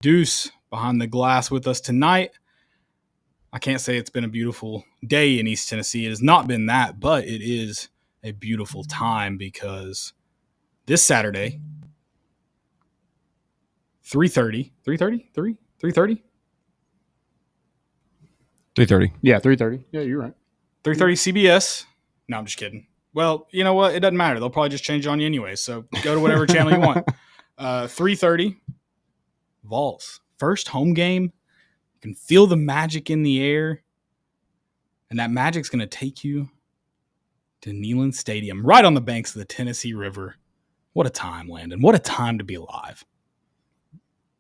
Deuce behind the glass with us tonight. I can't say it's been a beautiful day in East Tennessee. It has not been that, but it is a beautiful time because this Saturday, 3:30. Yeah, 3:30. Yeah, you're right. 3:30 CBS. No, I'm just kidding. Well, you know what? It doesn't matter. They'll probably just change it on you anyway. So go to whatever channel you want. 3:30. Vols. First home game. You can feel the magic in the air. And that magic's going to take you to Neyland Stadium, right on the banks of the Tennessee River. What a time, Landon. What a time to be alive.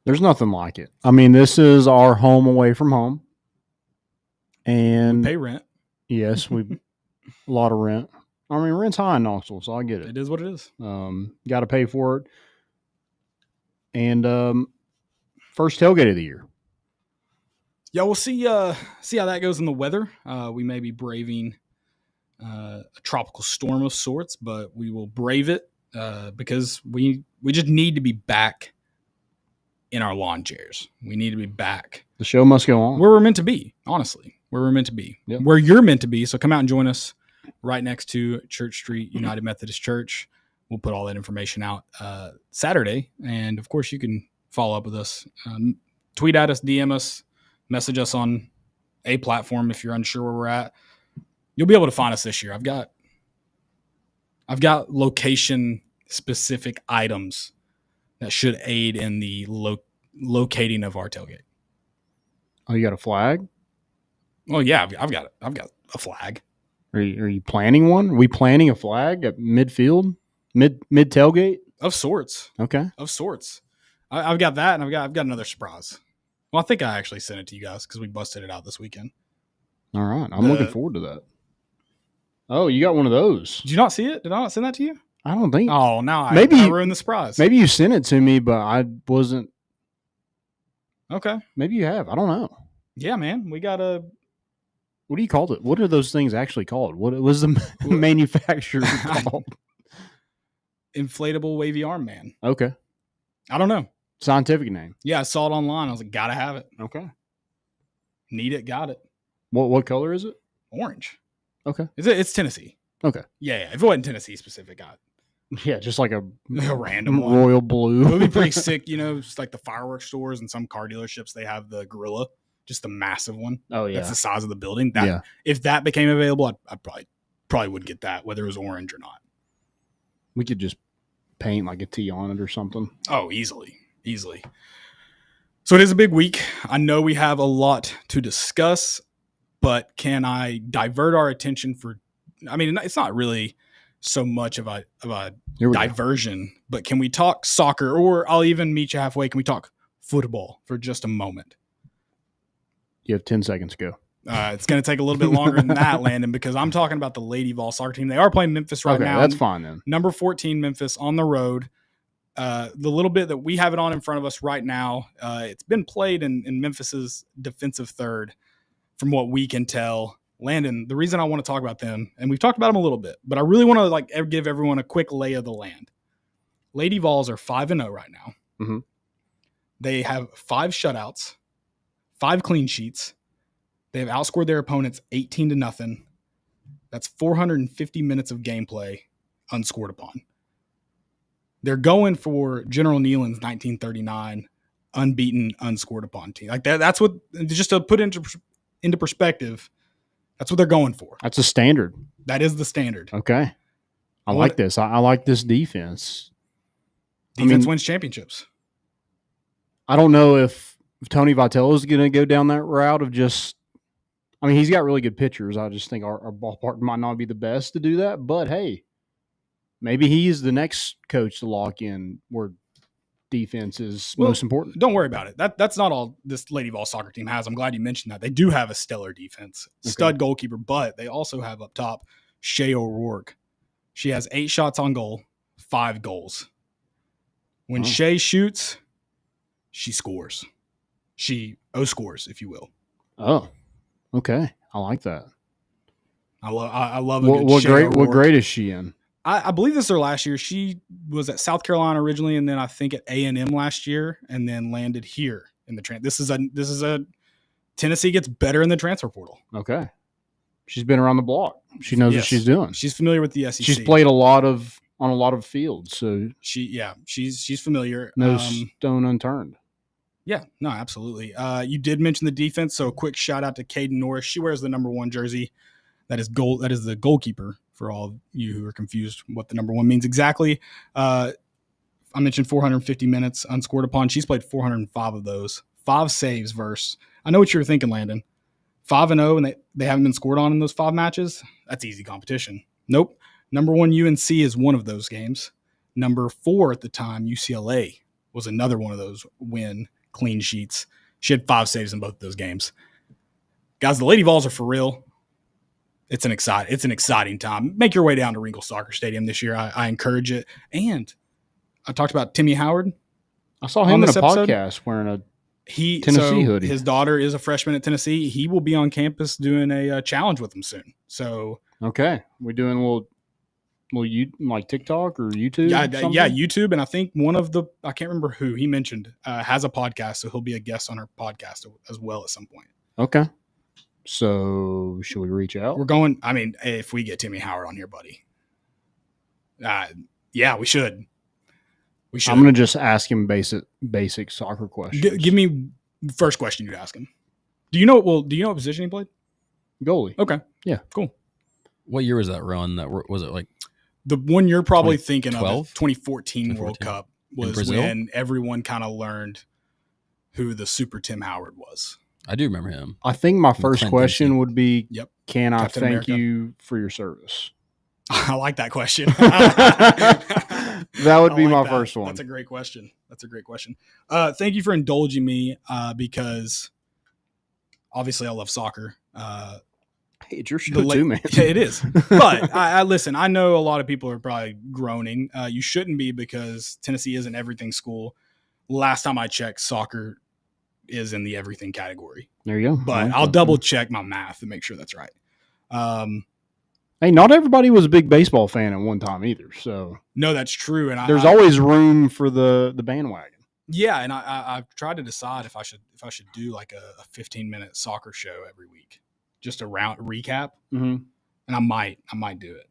There's nothing like it. I mean, this is our home away from home. And we pay rent. Yes, a lot of rent. I mean, rent's high in Knoxville, so I get it. It is what it is. Got to pay for it. And first tailgate of the year. Yeah, we'll see how that goes in the weather. We may be braving a tropical storm of sorts, but we will brave it because we just need to be back in our lawn chairs. We need to be back. The show must go on. Where we're meant to be, honestly. Where we're meant to be. Yep. Where you're meant to be. So come out and join us right next to Church Street United Methodist Church. We'll put all that information out Saturday. And, of course, you can follow up with us. Tweet at us, DM us, message us on a platform if you're unsure where we're at. You'll be able to find us this year. I've got location-specific items that should aid in the locating of our tailgate. Oh, you got a flag? Well, yeah, I've got a flag. Are you planning one? Are we planning a flag at midfield, mid tailgate? Of sorts. Okay. Of sorts. I've got that, and I've got another surprise. Well, I think I actually sent it to you guys because we busted it out this weekend. All right, I'm looking forward to that. Oh, you got one of those? Did you not see it? Did I not send that to you? I don't think. Oh, now I ruined the surprise. Maybe you sent it to me, but I wasn't. Okay. Maybe you have. I don't know. Yeah, man. We got a. What do you call it? What are those things actually called? What was the manufacturer called? Inflatable wavy arm man. Okay. I don't know. Scientific name. Yeah, I saw it online. I was like, gotta have it. Okay. Need it, got it. What color is it? Orange. Okay. It's Tennessee. Okay. Yeah. If it wasn't Tennessee specific, yeah, just like a random one. Royal blue. It would be pretty sick, just like the fireworks stores and some car dealerships, they have the gorilla, just the massive one. Oh yeah. That's the size of the building. If that became available, I probably would get that, whether it was orange or not. We could just paint like a T on it or something. Oh, easily. So it is a big week. I know we have a lot to discuss, but can I divert our attention it's not really so much of a diversion, but can we talk soccer, or I'll even meet you halfway. Can we talk football for just a moment? You have 10 seconds to go. It's going to take a little bit longer than that, Landon, because I'm talking about the Lady Vol soccer team. They are playing Memphis right now. That's fine then. Number 14 Memphis on the road. The little bit that we have it on in front of us right now, it's been played in Memphis's defensive third, from what we can tell. Landon, the reason I want to talk about them, and we've talked about them a little bit, but I really want to give everyone a quick lay of the land. Lady Vols are 5-0 right now. Mm-hmm. They have 5 shutouts, 5 clean sheets. They have outscored their opponents 18-0. That's 450 minutes of gameplay unscored upon. They're going for General Neyland's 1939 unbeaten, unscored upon team. Like that. That's what, just to put into perspective, that's what they're going for. That's a standard. That is the standard. Okay. I like this. I like this defense. Defense wins championships. I don't know if Tony Vitello is going to go down that route of just, he's got really good pitchers. I just think our ballpark might not be the best to do that. But, hey, maybe he's the next coach to lock in where defense is most important. Don't worry about it. That's not all this Lady Vol soccer team has. I'm glad you mentioned that. They do have a stellar defense, stud goalkeeper, but they also have up top Shay O'Rourke. She has 8 shots on goal, 5 goals. When Shay shoots, she scores. She scores, if you will. Oh, okay. I like that. I love a good Shay O'Rourke. What grade is she in? I believe this is her last year. She was at South Carolina originally, and then I think at A&M last year, and then landed here in the this is a Tennessee gets better in the transfer portal. Okay. She's been around the block. She knows what she's doing. She's familiar with the SEC. She's played on a lot of fields, so she's familiar. No stone unturned. Yeah, no, absolutely. You did mention the defense, so a quick shout out to Caden Norris. She wears the number 1 jersey. That is the goalkeeper for all of you who are confused what the number 1 means exactly. I mentioned 450 minutes unscored upon. She's played 405 of those. 5 saves versus. I know what you were thinking, Landon. 5-0, and they haven't been scored on in those 5 matches. That's easy competition. Nope. Number 1 UNC is one of those games. Number 4 at the time, UCLA, was another one of those win clean sheets. She had 5 saves in both of those games. Guys, the Lady Vols are for real. It's an exciting time. Make your way down to Ringgold Soccer Stadium this year. I encourage it. And I talked about Timmy Howard. I saw him in a podcast wearing a Tennessee hoodie. His daughter is a freshman at Tennessee. He will be on campus doing a challenge with them soon. So okay, we doing a little like TikTok or YouTube. Yeah, YouTube. And I think I can't remember who he mentioned has a podcast, so he'll be a guest on our podcast as well at some point. Okay. So should we reach out? We're going. I mean, if we get Timmy Howard on here, buddy. Yeah, we should. I'm going to just ask him basic soccer questions. Give me the first question you ask him. Do you know what position he played? Goalie. Okay. Yeah. Cool. What year was that run? Was it like the one you're probably thinking of? 2014 World Cup was when everyone kind of learned who the Super Tim Howard was. I do remember him. I think my first question would be, can I Captain thank America. You for your service? I like that question. That would be my first one. That's a great question. Thank you for indulging me because obviously I love soccer. Hey, it's your show too, man. Yeah, it is. But I listen, I know a lot of people are probably groaning. You shouldn't be because Tennessee is an everything school. Last time I checked, soccer is in the everything category. There you go. But I'll double check my math to make sure that's right. Hey, not everybody was a big baseball fan at one time either. So no, that's true. And there's always room for the bandwagon. Yeah, and I've tried to decide if I should do like a 15-minute soccer show every week, just a recap, mm-hmm. and I might do it.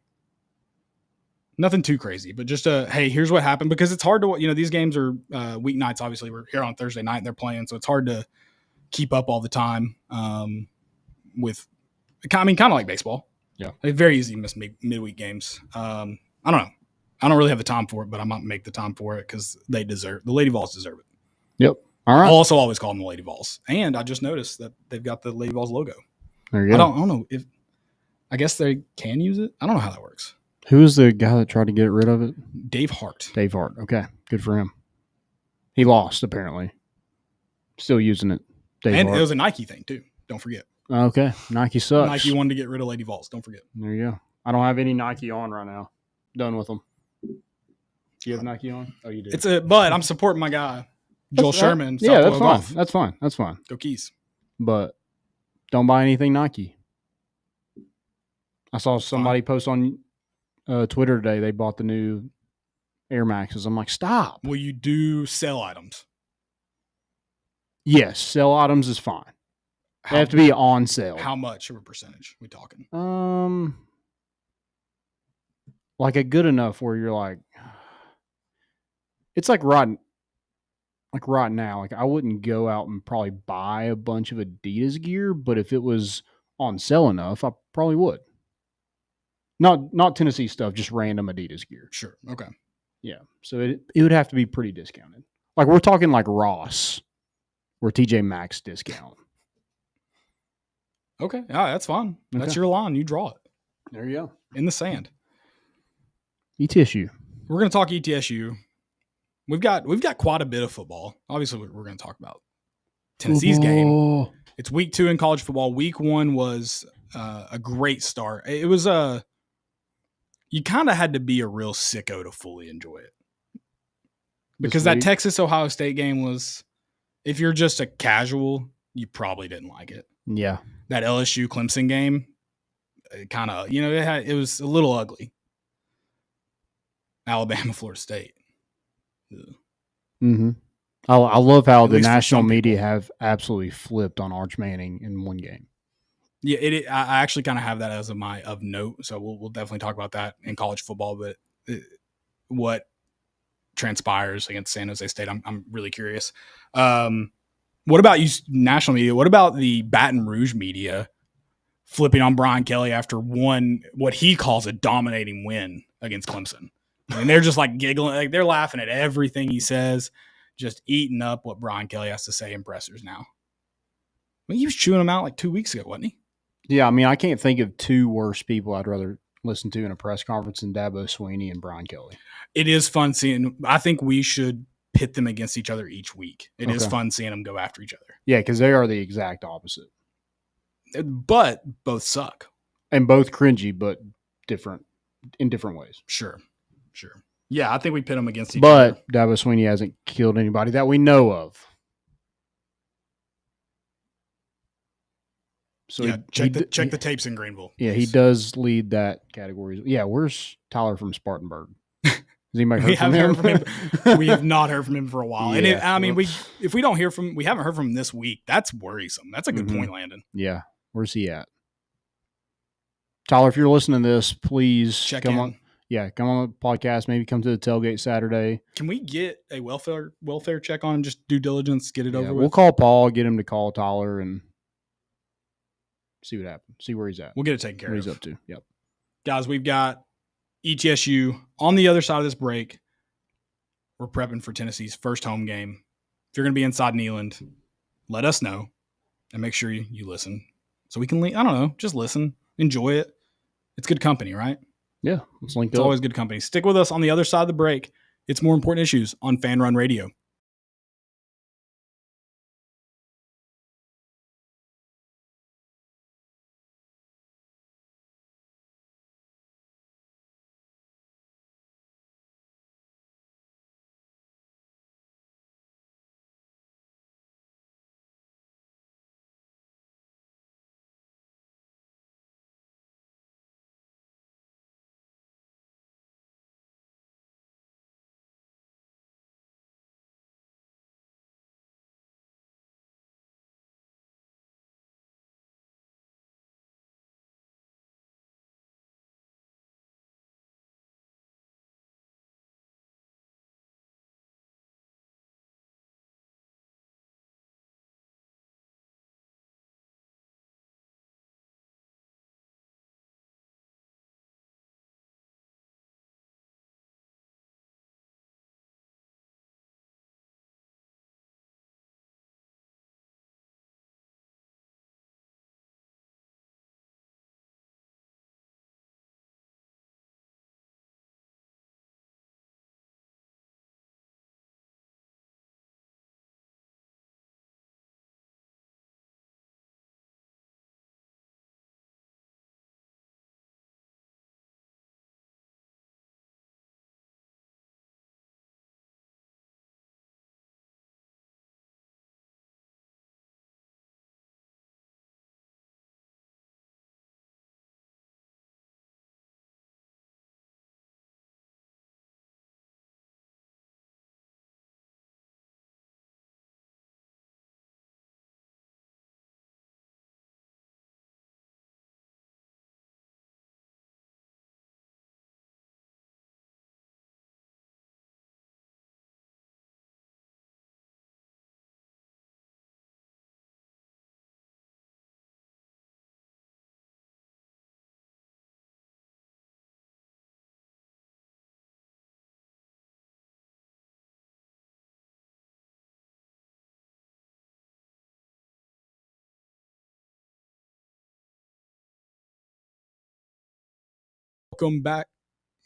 Nothing too crazy, but just hey, here's what happened, because it's hard to, these games are weeknights. Obviously, we're here on Thursday night and they're playing, so it's hard to keep up all the time. With, kind of like baseball. Yeah, it's very easy to miss midweek games. I don't know. I don't really have the time for it, but I might make the time for it because the Lady Vols deserve it. Yep. All right. I'll also always call them the Lady Vols. And I just noticed that they've got the Lady Vols logo. There you go. I don't know if, I guess they can use it. I don't know how that works. Who was the guy that tried to get rid of it? Dave Hart. Okay. Good for him. He lost, apparently. Still using it. It was a Nike thing, too. Don't forget. Okay. Nike sucks. Nike wanted to get rid of Lady Vols. Don't forget. There you go. I don't have any Nike on right now. Done with them. Do you have Nike on? Oh, you do. But I'm supporting my guy, Joel Sherman. Yeah, that's fine. That's fine. That's fine. Go Keys. But don't buy anything Nike. I saw somebody post on Twitter today. They bought the new Air Maxes. I'm like, stop. Will you do sell items? Yes, sell items is fine. They have to be on sale. How much of a percentage are we talking? Like a good enough where you're like, it's like right now. Like I wouldn't go out and probably buy a bunch of Adidas gear, but if it was on sale enough, I probably would. Not Tennessee stuff, just random Adidas gear. Sure. Okay. Yeah. So it would have to be pretty discounted. Like we're talking like Ross or TJ Maxx discount. Okay. Yeah, that's fine. Okay. That's your line. You draw it. There you go. In the sand. ETSU. We're going to talk ETSU. We've got quite a bit of football. Obviously, we're going to talk about Tennessee's game. It's week 2 in college football. Week 1 was a great start. It was you kind of had to be a real sicko to fully enjoy it. Because that Texas-Ohio State game was, if you're just a casual, you probably didn't like it. Yeah. That LSU-Clemson game, kind of, it was a little ugly. Alabama, Florida State. Mm-hmm. I love how At the least for national some media people. have absolutely flipped on Arch Manning in one game. Yeah, I actually kind of have that as of note, so we'll definitely talk about that in college football. But what transpires against San Jose State, I'm really curious. What about you, national media? What about the Baton Rouge media flipping on Brian Kelly after what he calls a dominating win against Clemson? I mean, they're just like giggling, like they're laughing at everything he says, just eating up what Brian Kelly has to say in pressers now. I mean, he was chewing them out like 2 weeks ago, wasn't he? Yeah, I mean, I can't think of two worse people I'd rather listen to in a press conference than Dabo Sweeney and Brian Kelly. It is fun seeing. I think we should pit them against each other each week. It is Okay. fun seeing them go after each other. Yeah, because they are the exact opposite. But both suck. And both cringy, but in different ways. Sure. Yeah, I think we pit them against each other. But Dabo Sweeney hasn't killed anybody that we know of. So yeah, check the tapes in Greenville. Yeah, he does lead that category. Yeah, where's Tyler from Spartanburg? Has anybody heard from him? We have not heard from him for a while. Yeah. And if we don't hear from, we haven't heard from him this week. That's worrisome. That's a good point, Landon. Yeah, where's he at? Tyler, if you're listening to this, please come on. Yeah, come on the podcast. Maybe come to the tailgate Saturday. Can we get a welfare check on him? Just due diligence, get it over with. We'll call Paul, get him to call Tyler, and see what happens. See where he's at. We'll get it taken care of. What he's up to. Yep. Guys, we've got ETSU on the other side of this break. We're prepping for Tennessee's first home game. If you're going to be inside Neyland, let us know and make sure you listen so we can, I don't know, just listen, enjoy it. It's good company, right? Yeah, let's link up. It's always good company. Stick with us on the other side of the break. It's More Important Issues on Fan Run Radio.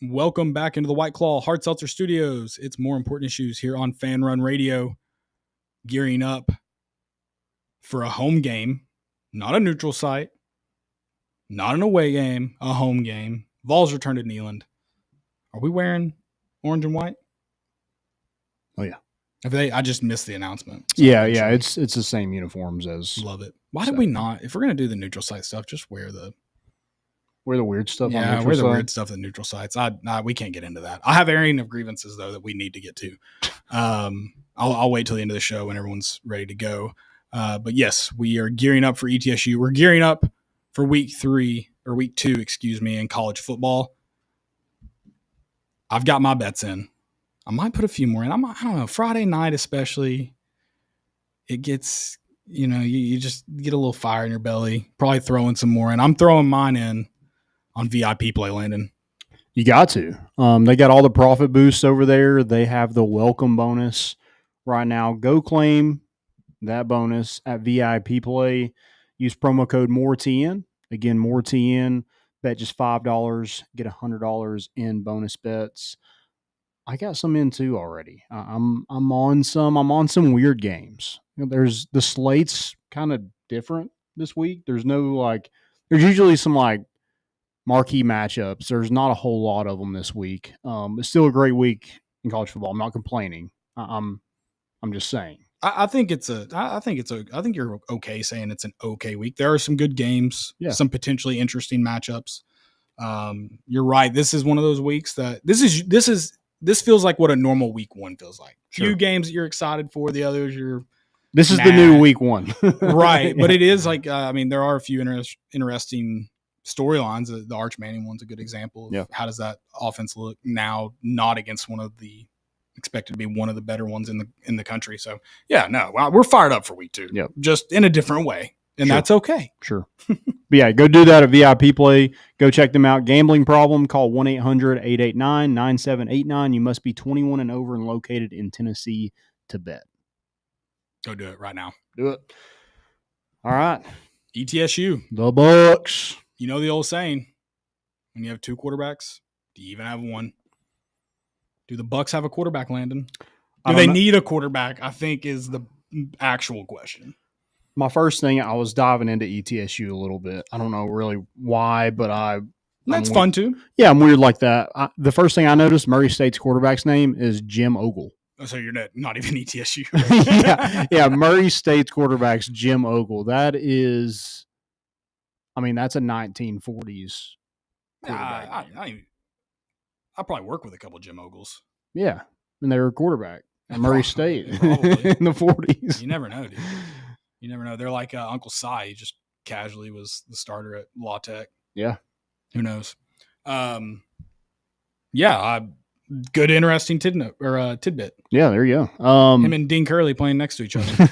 Welcome back into the White Claw Hard Seltzer Studios. It's More Important Issues here on Fan Run Radio, gearing up for a home game, not a neutral site, not an away game, a home game. Vols return to Neyland. Are we wearing orange and white? Oh yeah. I just missed the announcement. So yeah. It's the same uniforms as. Love it. Why did we not? If we're gonna do the neutral site stuff, just wear the We're the weird stuff on Yeah, neutral we're the side. weird stuff at neutral sites. We can't get into that. I have airing of grievances though that we need to get to. I'll wait till the end of the show when everyone's ready to go. But yes, we are gearing up for ETSU. We're gearing up for week 2, in college football. I've got my bets in. I might put a few more in. I don't know. Friday night, especially, it gets, you just get a little fire in your belly. Probably throwing some more in. I'm throwing mine in on VIP play, Landon. You got to. They got all the profit boosts over there. They have the welcome bonus right now. Go claim that bonus at VIP play. Use promo code MORETN. Again, MORETN. Bet just $5. Get $100 in bonus bets. I got some in too already. I'm on some weird games. There's the slate's kind of different this week. There's usually some marquee matchups. There's not a whole lot of them this week. It's still a great week in college football. I'm not complaining. I'm just saying. I think you're okay saying it's an okay week. There are some good games, some potentially interesting matchups. You're right. This is one of those weeks that this feels like what a normal week 1 feels like. Sure. Few games that you're excited for, the others This is the new week 1. Right. But it is like, there are a few interesting storylines. The Arch Manning one's a good example of how does that offense look now, not against one of the expected to be one of the better ones in the country. So we're fired up for week 2, just in a different way. And that's okay. Sure. But yeah, go do that at VIP play. Go check them out. Gambling problem, call 1-800-889-9789. You must be 21 and over and located in Tennessee to bet. Go do it right now. Do it. All right. ETSU. The Bucks. You know the old saying, when you have 2 quarterbacks, do you even have one? Do the Bucks have a quarterback, Landon? Do they need a quarterback, I think is the actual question. My first thing, I was diving into ETSU a little bit. I don't know really why, but that's fun too. Yeah, I'm weird like that. The first thing I noticed, Murray State's quarterback's name is Jim Ogle. Oh, so you're not even ETSU. yeah. Murray State's quarterback's Jim Ogle. That is, that's a 1940s quarterback. I probably work with a couple of Jim Ogles. Yeah, and they were a quarterback at Murray State in the 40s. You never know, dude. You never know. They're like Uncle Si. He just casually was the starter at La Tech. Yeah. Who knows? Good, interesting tidbit. Yeah, there you go. Him and Dean Curley playing next to each other.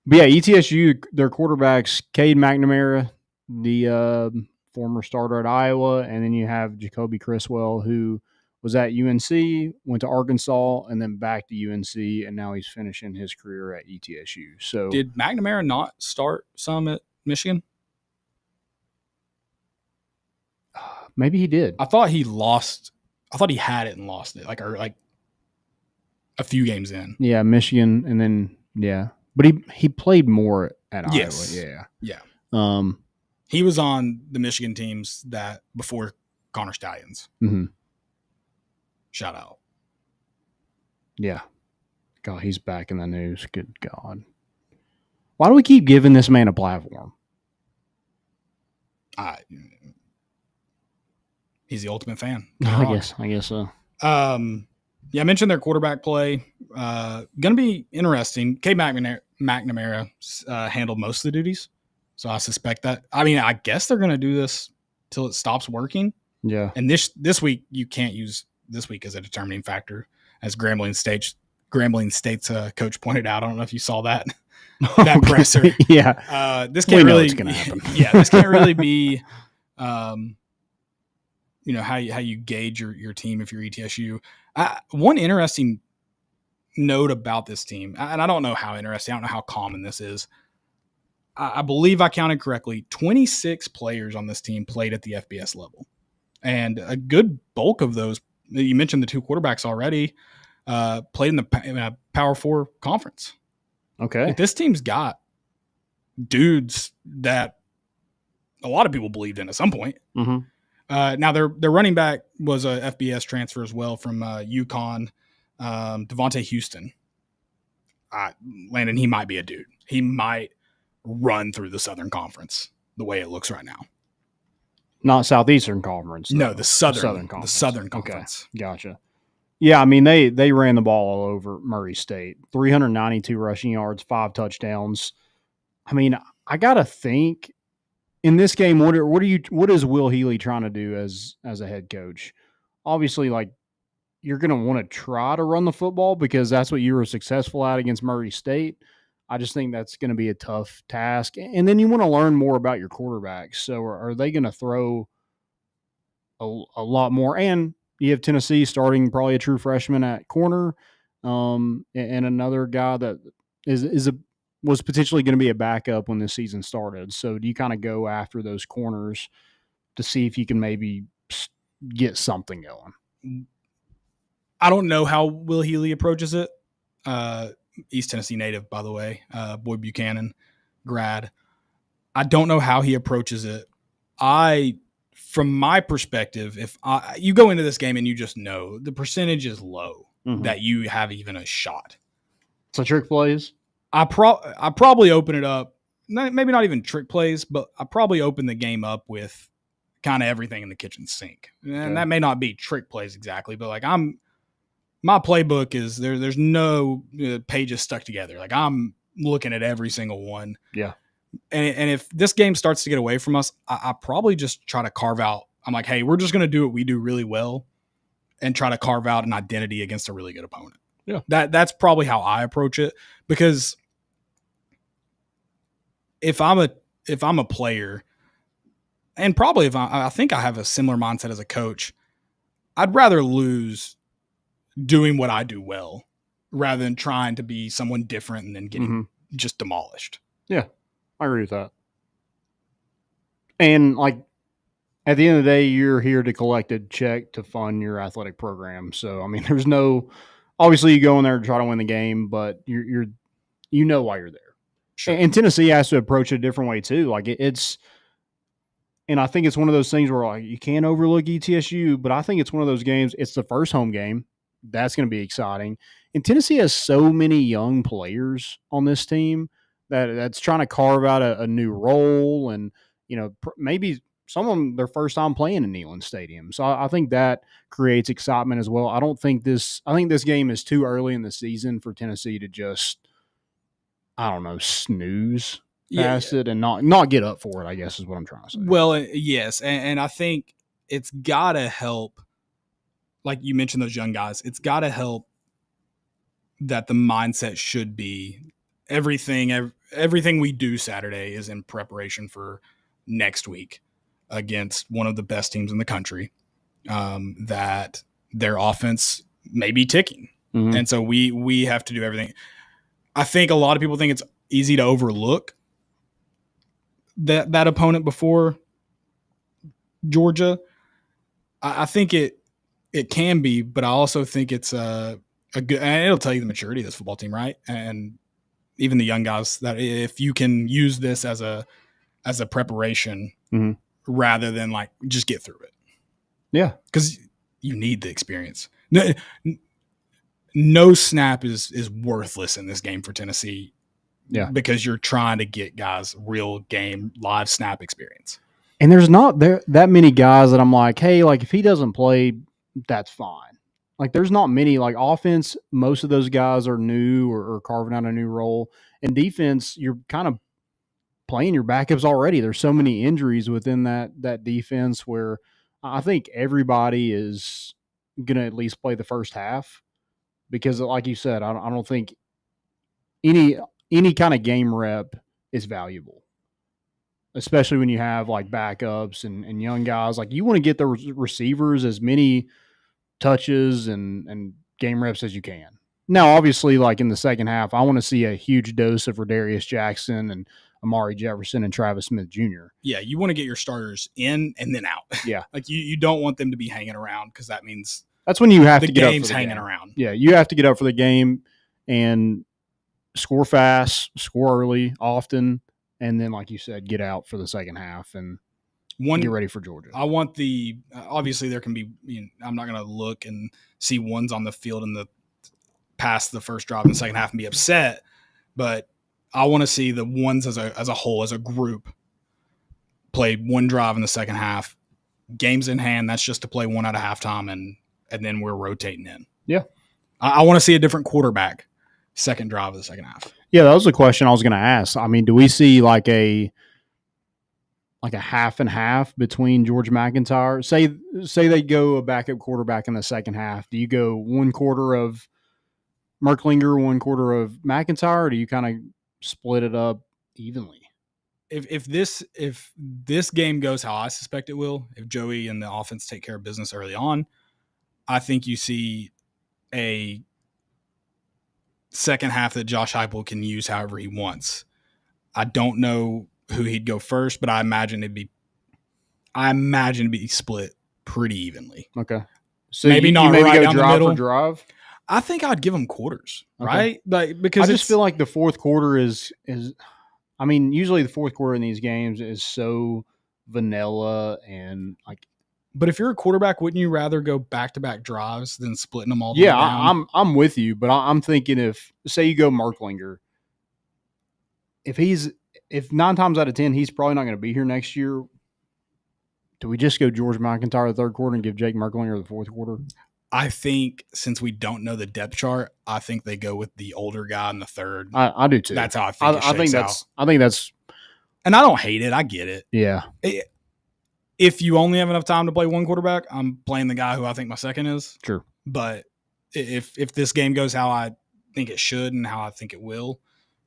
But yeah, ETSU, their quarterbacks, Cade McNamara, the former starter at Iowa, and then you have Jacoby Criswell, who was at UNC, went to Arkansas, and then back to UNC, and now he's finishing his career at ETSU. So, did McNamara not start some at Michigan? Maybe he did. I thought he had it and lost it, like a few games in. Yeah, Michigan, and then but he played more at Iowa. Yeah. He was on the Michigan teams that before Connor Stallions. Mm-hmm. Shout out. Yeah. God, he's back in the news. Good God. Why do we keep giving this man a platform? He's the ultimate fan. I guess so. I mentioned their quarterback play. Going to be interesting. Cade McNamara handled most of the duties. So I suspect that. I guess they're going to do this till it stops working. Yeah. And this week, you can't use this week as a determining factor, as Grambling State's coach pointed out. I don't know if you saw that presser. Yeah. This can't really. It's gonna happen. Yeah, this can't really be. How you gauge your team if you're ETSU. One interesting note about this team, and I don't know how interesting. I don't know how common this is. I believe I counted correctly. 26 players on this team played at the FBS level, and a good bulk of those. You mentioned the 2 quarterbacks already. Played in the Power 4 conference. Okay. Like, this team's got dudes that a lot of people believed in at some point. Mm-hmm. Now their running back was a FBS transfer as well from UConn, Devontae Houston. Landon, he might be a dude. He might run through the Southern Conference the way it looks right now. Not Southeastern Conference. No, though. the Southern Conference. The Southern Okay. Conference. Gotcha. Yeah, I mean they ran the ball all over Murray State. 392 rushing yards, 5 touchdowns. I mean, I gotta think in this game. What is Will Healy trying to do as a head coach? Obviously, like you're gonna want to try to run the football because that's what you were successful at against Murray State. I just think that's going to be a tough task, and then you want to learn more about your quarterbacks. So, are they going to throw a lot more? And you have Tennessee starting probably a true freshman at corner, and another guy that was potentially going to be a backup when this season started. So do you kind of go after those corners to see if you can maybe get something going? I don't know how Will Healy approaches it. East Tennessee native, by the way, Boyd Buchanan grad. I don't know how he approaches it. From my perspective, if you go into this game and you just know the percentage is low that you have even a shot. So trick plays? I probably open it up, maybe not even trick plays, but I probably open the game up with kind of everything in the kitchen sink. And that may not be trick plays exactly, but like my playbook is there's no pages stuck together. Like I'm looking at every single one. Yeah. And if this game starts to get away from us, I probably just try to carve out. I'm like, hey, we're just going to do what we do really well and try to carve out an identity against a really good opponent. Yeah. That's probably how I approach it, because if I'm a player, and probably if I think I have a similar mindset as a coach, I'd rather lose doing what I do well rather than trying to be someone different and then getting just demolished. Yeah. I agree with that. And like at the end of the day, you're here to collect a check to fund your athletic program. So I mean, there's no obviously you go in there to try to win the game, but you're why you're there. Sure. And Tennessee has to approach it a different way too. Like it's, and I think it's one of those things where like you can't overlook ETSU, but I think it's one of those games. It's the first home game. That's going to be exciting. And Tennessee has so many young players on this team that's trying to carve out a new role, and maybe some of them their first time playing in Neyland Stadium. So I think that creates excitement as well. I think this game is too early in the season for Tennessee to just snooze past it and not get up for it, I guess is what I'm trying to say. Well, yes, and I think it's got to help. Like you mentioned, those young guys, it's got to help that the mindset should be everything we do Saturday is in preparation for next week against one of the best teams in the country, that their offense may be ticking. And so we have to do everything. I think a lot of people think it's easy to overlook that opponent before Georgia. I think it can be, but I also think it's a good, and it'll tell you the maturity of this football team, right? And even the young guys, that if you can use this as a preparation rather than like just get through it. Yeah. Because you need the experience. No snap is worthless in this game for Tennessee. Yeah. Because you're trying to get guys real game, live snap experience. And there's not that many guys that I'm like, hey, like if he doesn't play, that's fine. Like there's not many. Like offense, most of those guys are new or carving out a new role. And defense, you're kind of playing your backups already. There's so many injuries within that defense where I think everybody is going to at least play the first half, because like you said, I don't think any kind of game rep is valuable, especially when you have like backups and young guys. Like you want to get the receivers as many touches and game reps as you can. Now, obviously, like in the second half, I want to see a huge dose of Rodarius Jackson and Amari Jefferson and Travis Smith Jr. Yeah, you want to get your starters in and then out. Yeah. Like you don't want them to be hanging around, because that means that's when you have to get up for the game's hanging game. around. Yeah, you have to get up for the game and score fast, score early, often, and then, like you said, get out for the second half and get ready for Georgia. I want obviously there can be, I'm not going to look and see ones on the field in the past the first drive in the second half and be upset, but I want to see the ones as a whole, as a group, play one drive in the second half games in hand. That's just to play one out of halftime, and then we're rotating in. Yeah. I want to see a different quarterback second drive of the second half. Yeah, that was a question I was going to ask. I mean, do we see like a half and half between George McIntyre? Say they go a backup quarterback in the second half. Do you go one quarter of Merklinger, one quarter of McIntyre, or do you kind of split it up evenly? If this game goes how I suspect it will, if Joey and the offense take care of business early on, I think you see a second half that Josh Heupel can use however he wants. I don't know who he'd go first, but I imagine it'd be split pretty evenly. Okay. So maybe not maybe right go down the drive middle. for drive? I think I'd give them quarters, Okay. right? Like, because I just feel like the fourth quarter is I mean, usually the fourth quarter in these games is so vanilla and like. But if you're a quarterback, wouldn't you rather go back-to-back drives than splitting them all the way Yeah, down? I'm with you, but I'm thinking if say you go Merklinger, if 9 times out of 10 he's probably not going to be here next year, do we just go George McIntyre the third quarter and give Jake Merklinger the fourth quarter? I think since we don't know the depth chart, I think they go with the older guy in the third. I do too. That's how I think I think that's and I don't hate it. I get it. yeah. If you only have enough time to play one quarterback, I'm playing the guy who I think my second is. Sure. But if this game goes how I think it should and how I think it will,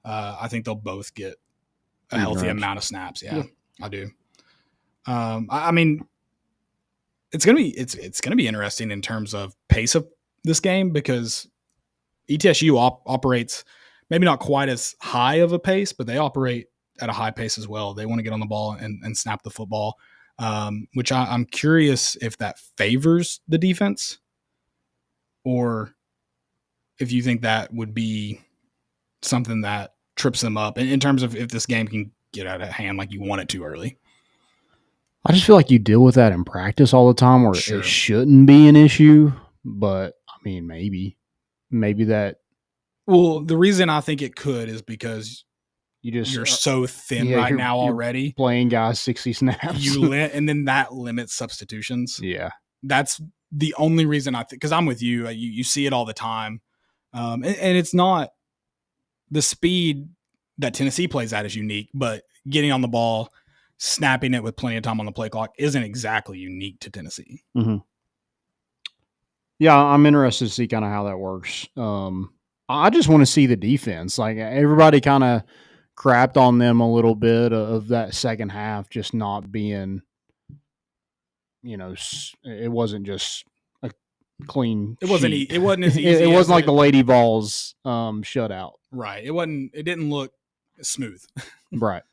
I think they'll both get a healthy amount of snaps. Yeah. I do. I mean, it's gonna be interesting in terms of pace of this game because ETSU operates maybe not quite as high of a pace, but they operate at a high pace as well. They want to get on the ball and snap the football, which I'm curious if that favors the defense or if you think that would be something that trips them up in terms of if this game can get out of hand like you want it to early. I just feel like you deal with that in practice all the time where Sure. it shouldn't be an issue, but I mean, maybe that. Well, the reason I think it could is because you're so thin yeah, right now you're already. playing guys 60 snaps. And then that limits substitutions. Yeah. That's the only reason I think, because I'm with you. You see it all the time. And it's not the speed that Tennessee plays at is unique, but getting on the ball, snapping it with plenty of time on the play clock isn't exactly unique to Tennessee. Mm-hmm. Yeah, I'm interested to see kind of how that works. I just want to see the defense. Like everybody kind of crapped on them a little bit of that second half, just not being, it wasn't just a clean. It wasn't sheet. it wasn't as easy. It wasn't like the Lady Vols shutout. Right. It didn't look smooth. Right.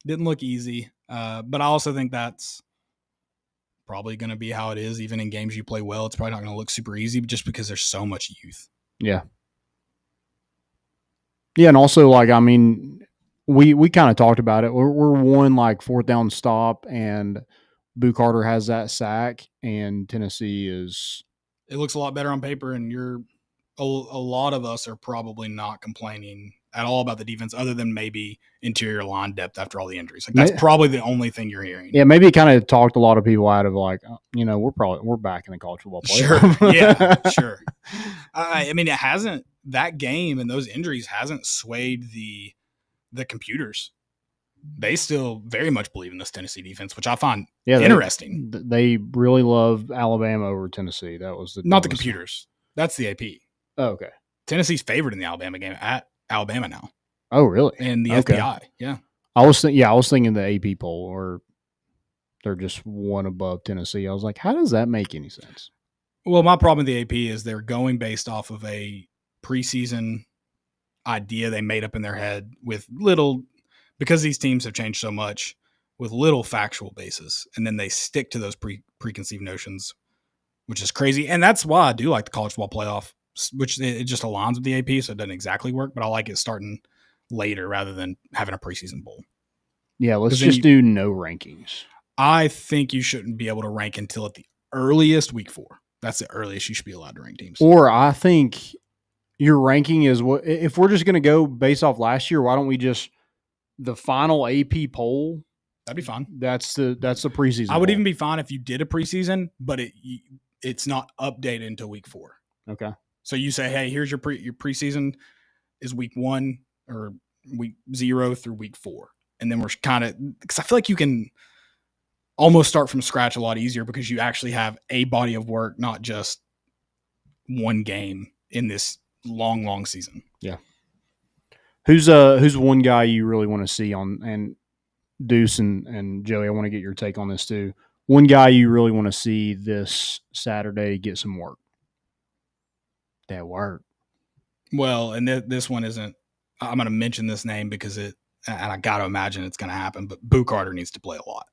Didn't look easy. But I also think that's probably going to be how it is. Even in games you play well, it's probably not going to look super easy just because there's so much youth. Yeah. Yeah, and also, like, I mean, we kind of talked about it. We're one, like, fourth down stop, and Boo Carter has that sack, and Tennessee is... It looks a lot better on paper, and a lot of us are probably not complaining at all about the defense other than maybe interior line depth after all the injuries. Like that's probably the only thing you're hearing. Yeah, maybe it kind of talked a lot of people out of like, we're back in the college football playoff. Sure. Yeah, sure. I mean, that game and those injuries hasn't swayed the computers. They still very much believe in this Tennessee defense, which I find interesting. They really love Alabama over Tennessee. That was not the computers. That's the AP. Oh, okay. Tennessee's favored in the Alabama game at Alabama now. Oh, really? And the FBI. Yeah. I was thinking the AP poll, or they're just one above Tennessee. I was like, how does that make any sense? Well, my problem with the AP is they're going based off of a preseason idea they made up in their head with little, because these teams have changed so much, with little factual basis, and then they stick to those preconceived notions, which is crazy. And that's why I do like the college football playoff, which it just aligns with the AP, so it doesn't exactly work, but I like it starting later rather than having a preseason bowl. Yeah, let's just do no rankings. I think you shouldn't be able to rank until at the earliest week 4. That's the earliest you should be allowed to rank teams. Or I think your ranking is what, if we're just going to go based off last year, why don't we just, the final AP poll That'd be fun. That's the preseason. I would bowl. even be fine if you did a preseason, but it's not updated until week 4. Okay. So you say, hey, here's your preseason is week 1 or week 0 through week 4. And then we're kind of, because I feel like you can almost start from scratch a lot easier because you actually have a body of work, not just one game in this long season. Yeah. Who's one guy you really want to see on, and Deuce and Joey, I want to get your take on this too. One guy you really want to see this Saturday get some work. That work. Well, and this one isn't, I'm going to mention this name because and I got to imagine it's going to happen, but Boo Carter needs to play a lot.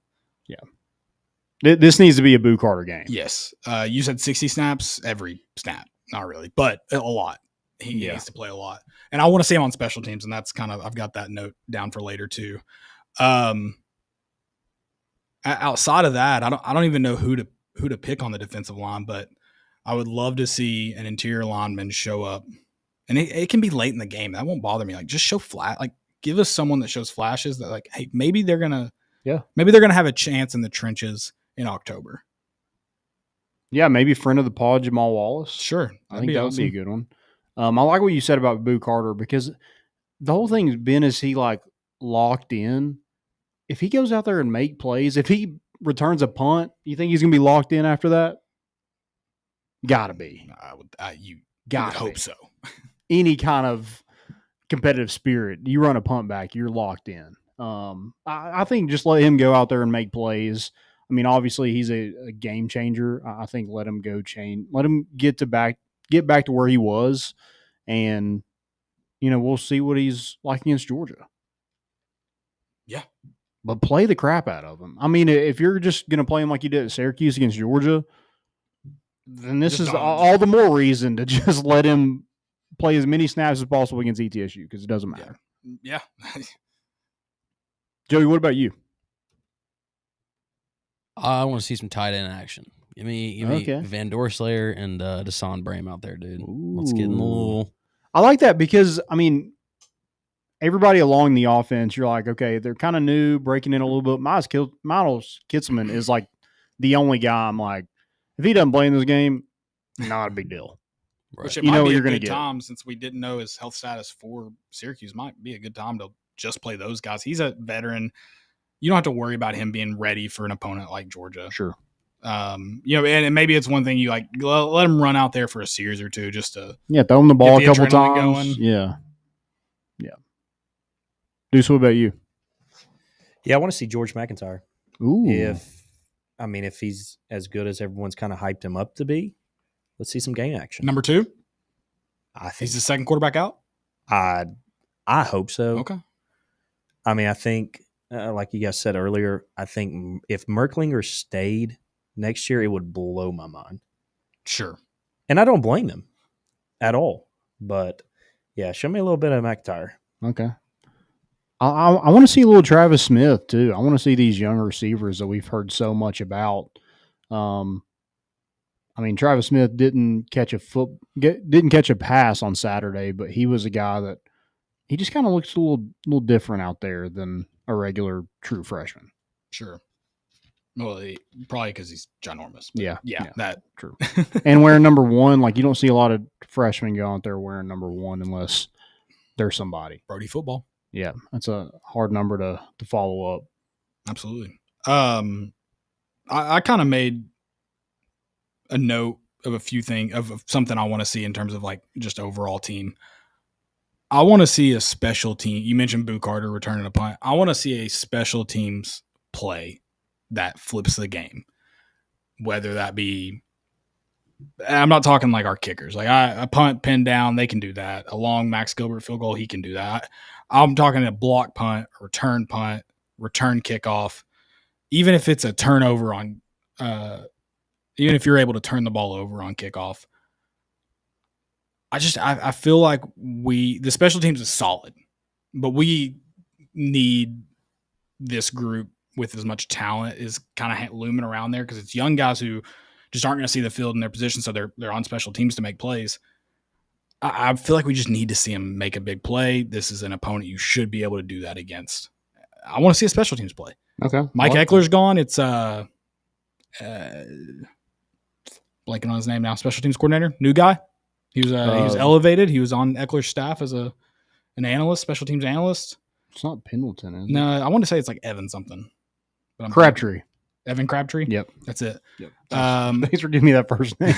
Yeah. This needs to be a Boo Carter game. Yes. You said 60 snaps, every snap. Not really, but a lot. He needs to play a lot. And I want to see him on special teams, and that's kind of, I've got that note down for later too. Outside of that, I don't even know who to pick on the defensive line, but I would love to see an interior lineman show up. And it can be late in the game. That won't bother me. Like, just show give us someone that shows flashes that, like, hey, maybe they're gonna have a chance in the trenches in October. Yeah, maybe friend of the pod, Jamal Wallace. Sure. I think that would be a good one. I like what you said about Boo Carter, because the whole thing has been, is he like locked in? If he goes out there and make plays, if he returns a punt, you think he's going to be locked in after that? Gotta be. You gotta hope so. Any kind of competitive spirit, you run a punt back, you're locked in. I think just let him go out there and make plays. I mean, obviously he's a game changer. I think let him go change. Let him get back to where he was, and we'll see what he's like against Georgia. Yeah. But play the crap out of him. I mean, if you're just going to play him like you did at Syracuse against Georgia, then this is all the more reason to just let him play as many snaps as possible against ETSU, because it doesn't matter. Yeah. Joey, what about you? I want to see some tight end action. Give me Van Doorslayer and Deshaun Brame out there, dude. Let's get in the little. I like that because, I mean, everybody along the offense, you're like, okay, they're kind of new, breaking in a little bit. Miles Kitselman is like the only guy I'm like, if he doesn't play in this game, not a big deal. Right. Which it might be a good time, since we didn't know his health status for Syracuse, might be a good time to just play those guys. He's a veteran. You don't have to worry about him being ready for an opponent like Georgia. Sure. And maybe it's one thing you like, let him run out there for a series or two just to throw him the ball a couple times. Going. Yeah. Deuce, what about you? Yeah, I want to see George McIntyre. Ooh. If he's as good as everyone's kind of hyped him up to be, let's see some game action. Number 2? I think he's the second quarterback out? I hope so. Okay. I mean, I think, like you guys said earlier, I think if Merklinger stayed next year, it would blow my mind. Sure. And I don't blame them at all. But, yeah, show me a little bit of McIntyre. Okay. I want to see a little Travis Smith, too. I want to see these young receivers that we've heard so much about. I mean, Travis Smith didn't catch a pass on Saturday, but he was a guy that he just kind of looks a little different out there than a regular true freshman. Sure. Well, probably because he's ginormous. Yeah, that true. And wearing number 1, like you don't see a lot of freshmen go out there wearing number 1 unless they're somebody. Brody football. Yeah, that's a hard number to follow up. Absolutely. I kind of made a note of a few things of something I want to see in terms of like just overall team. I want to see a special team. You mentioned Boo Carter returning a punt. I want to see a special teams play that flips the game. Whether that be, I'm not talking like our kickers. Like a punt pinned down, they can do that. A long Max Gilbert field goal, he can do that. I'm talking a block punt, return kickoff. Even if it's a turnover on, even if you're able to turn the ball over on kickoff, I feel like the special teams is solid, but we need this group with as much talent is kind of looming around there, because it's young guys who just aren't going to see the field in their position, so they're on special teams to make plays. I feel like we just need to see them make a big play. This is an opponent you should be able to do that against. I want to see a special teams play. Okay. Mike like Eckler's gone. It's blanking on his name now. Special teams coordinator, new guy. He was elevated. He was on Eckler's staff as an analyst, special teams analyst. It's not Pendleton, is it? No, I want to say it's like Evan something. But Crabtree. Evan Crabtree. Yep, that's it. Yep. Thanks for giving me that first name.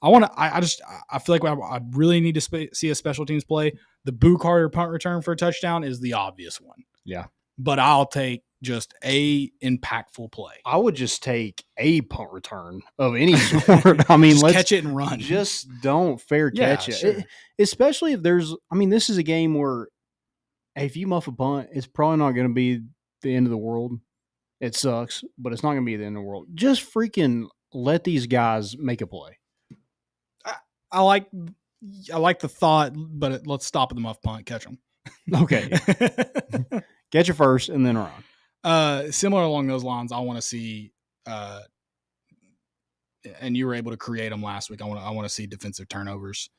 I feel like I really need to see a special teams play. The Boo Carter punt return for a touchdown is the obvious one. Yeah, but I'll take just a impactful play. I would just take a punt return of any sort. I mean, let's catch it and run. Just don't fair catch it. Sure. Especially if there's. I mean, this is a game where if you muff a punt, it's probably not going to be the end of the world. It sucks, but it's not going to be the end of the world. Just freaking let these guys make a play. I like the thought, but let's stop at the muff punt, catch them. Okay. Catch it first and then run. Similar along those lines, I want to see, and you were able to create them last week. I want to see defensive turnovers,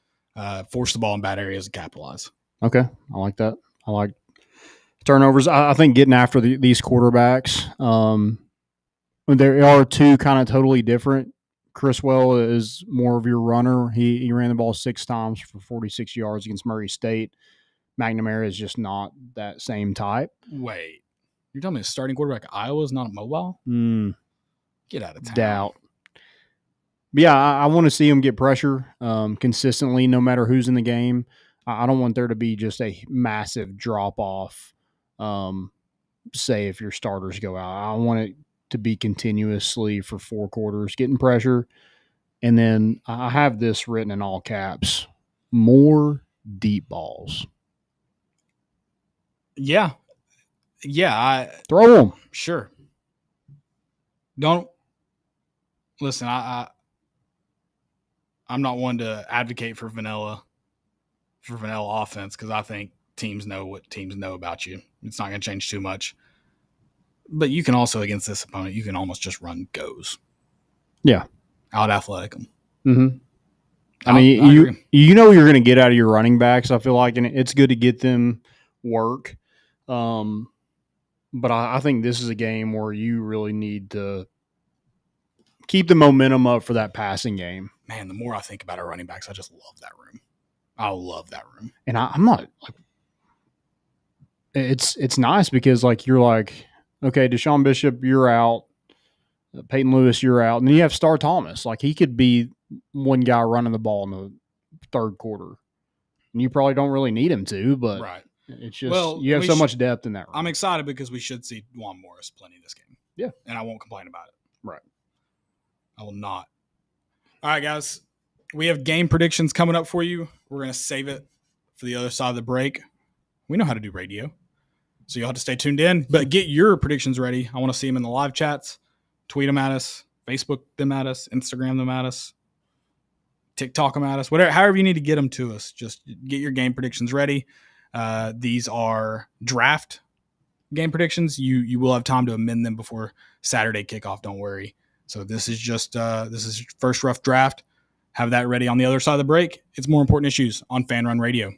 force the ball in bad areas and capitalize. Okay. I like that. I like turnovers. I think getting after these quarterbacks, there are two kind of totally different. Criswell is more of your runner. He ran the ball 6 times for 46 yards against Murray State. McNamara is just not that same type. Wait, you're telling me the starting quarterback at Iowa is not mobile? Get out of town. Doubt. But yeah, I want to see him get pressure consistently, no matter who's in the game. I don't want there to be just a massive drop off. Say if your starters go out, I want it to be continuously for 4 quarters, getting pressure. And then I have this written in all caps: more deep balls. Yeah. I throw them. Sure. Don't listen. I'm not one to advocate for vanilla offense because I think teams know what teams know about you. It's not going to change too much. But you can also, against this opponent, you can almost just run goes. Yeah. Out athletic them. Mm-hmm. I mean, you know you're going to get out of your running backs, I feel like, and it's good to get them work. But I think this is a game where you really need to keep the momentum up for that passing game. Man, the more I think about our running backs, I just love that room. I love that room. And I'm not like it's nice because like you're like, okay, Deshaun Bishop, you're out. Peyton Lewis, you're out. And then you have Star Thomas. Like he could be one guy running the ball in the third quarter. And you probably don't really need him to, but right. It's just you have so much depth in that room. I'm excited because we should see Juan Morris plenty this game. Yeah. And I won't complain about it. Right. I will not. All right, guys. We have game predictions coming up for you. We're going to save it for the other side of the break. We know how to do radio, so you'll have to stay tuned in. But get your predictions ready. I want to see them in the live chats. Tweet them at us. Facebook them at us. Instagram them at us. TikTok them at us. Whatever, however you need to get them to us. Just get your game predictions ready. These are draft game predictions. You will have time to amend them before Saturday kickoff. Don't worry. So this is just this is first rough draft. Have that ready on the other side of the break. It's more important issues on Fan Run Radio.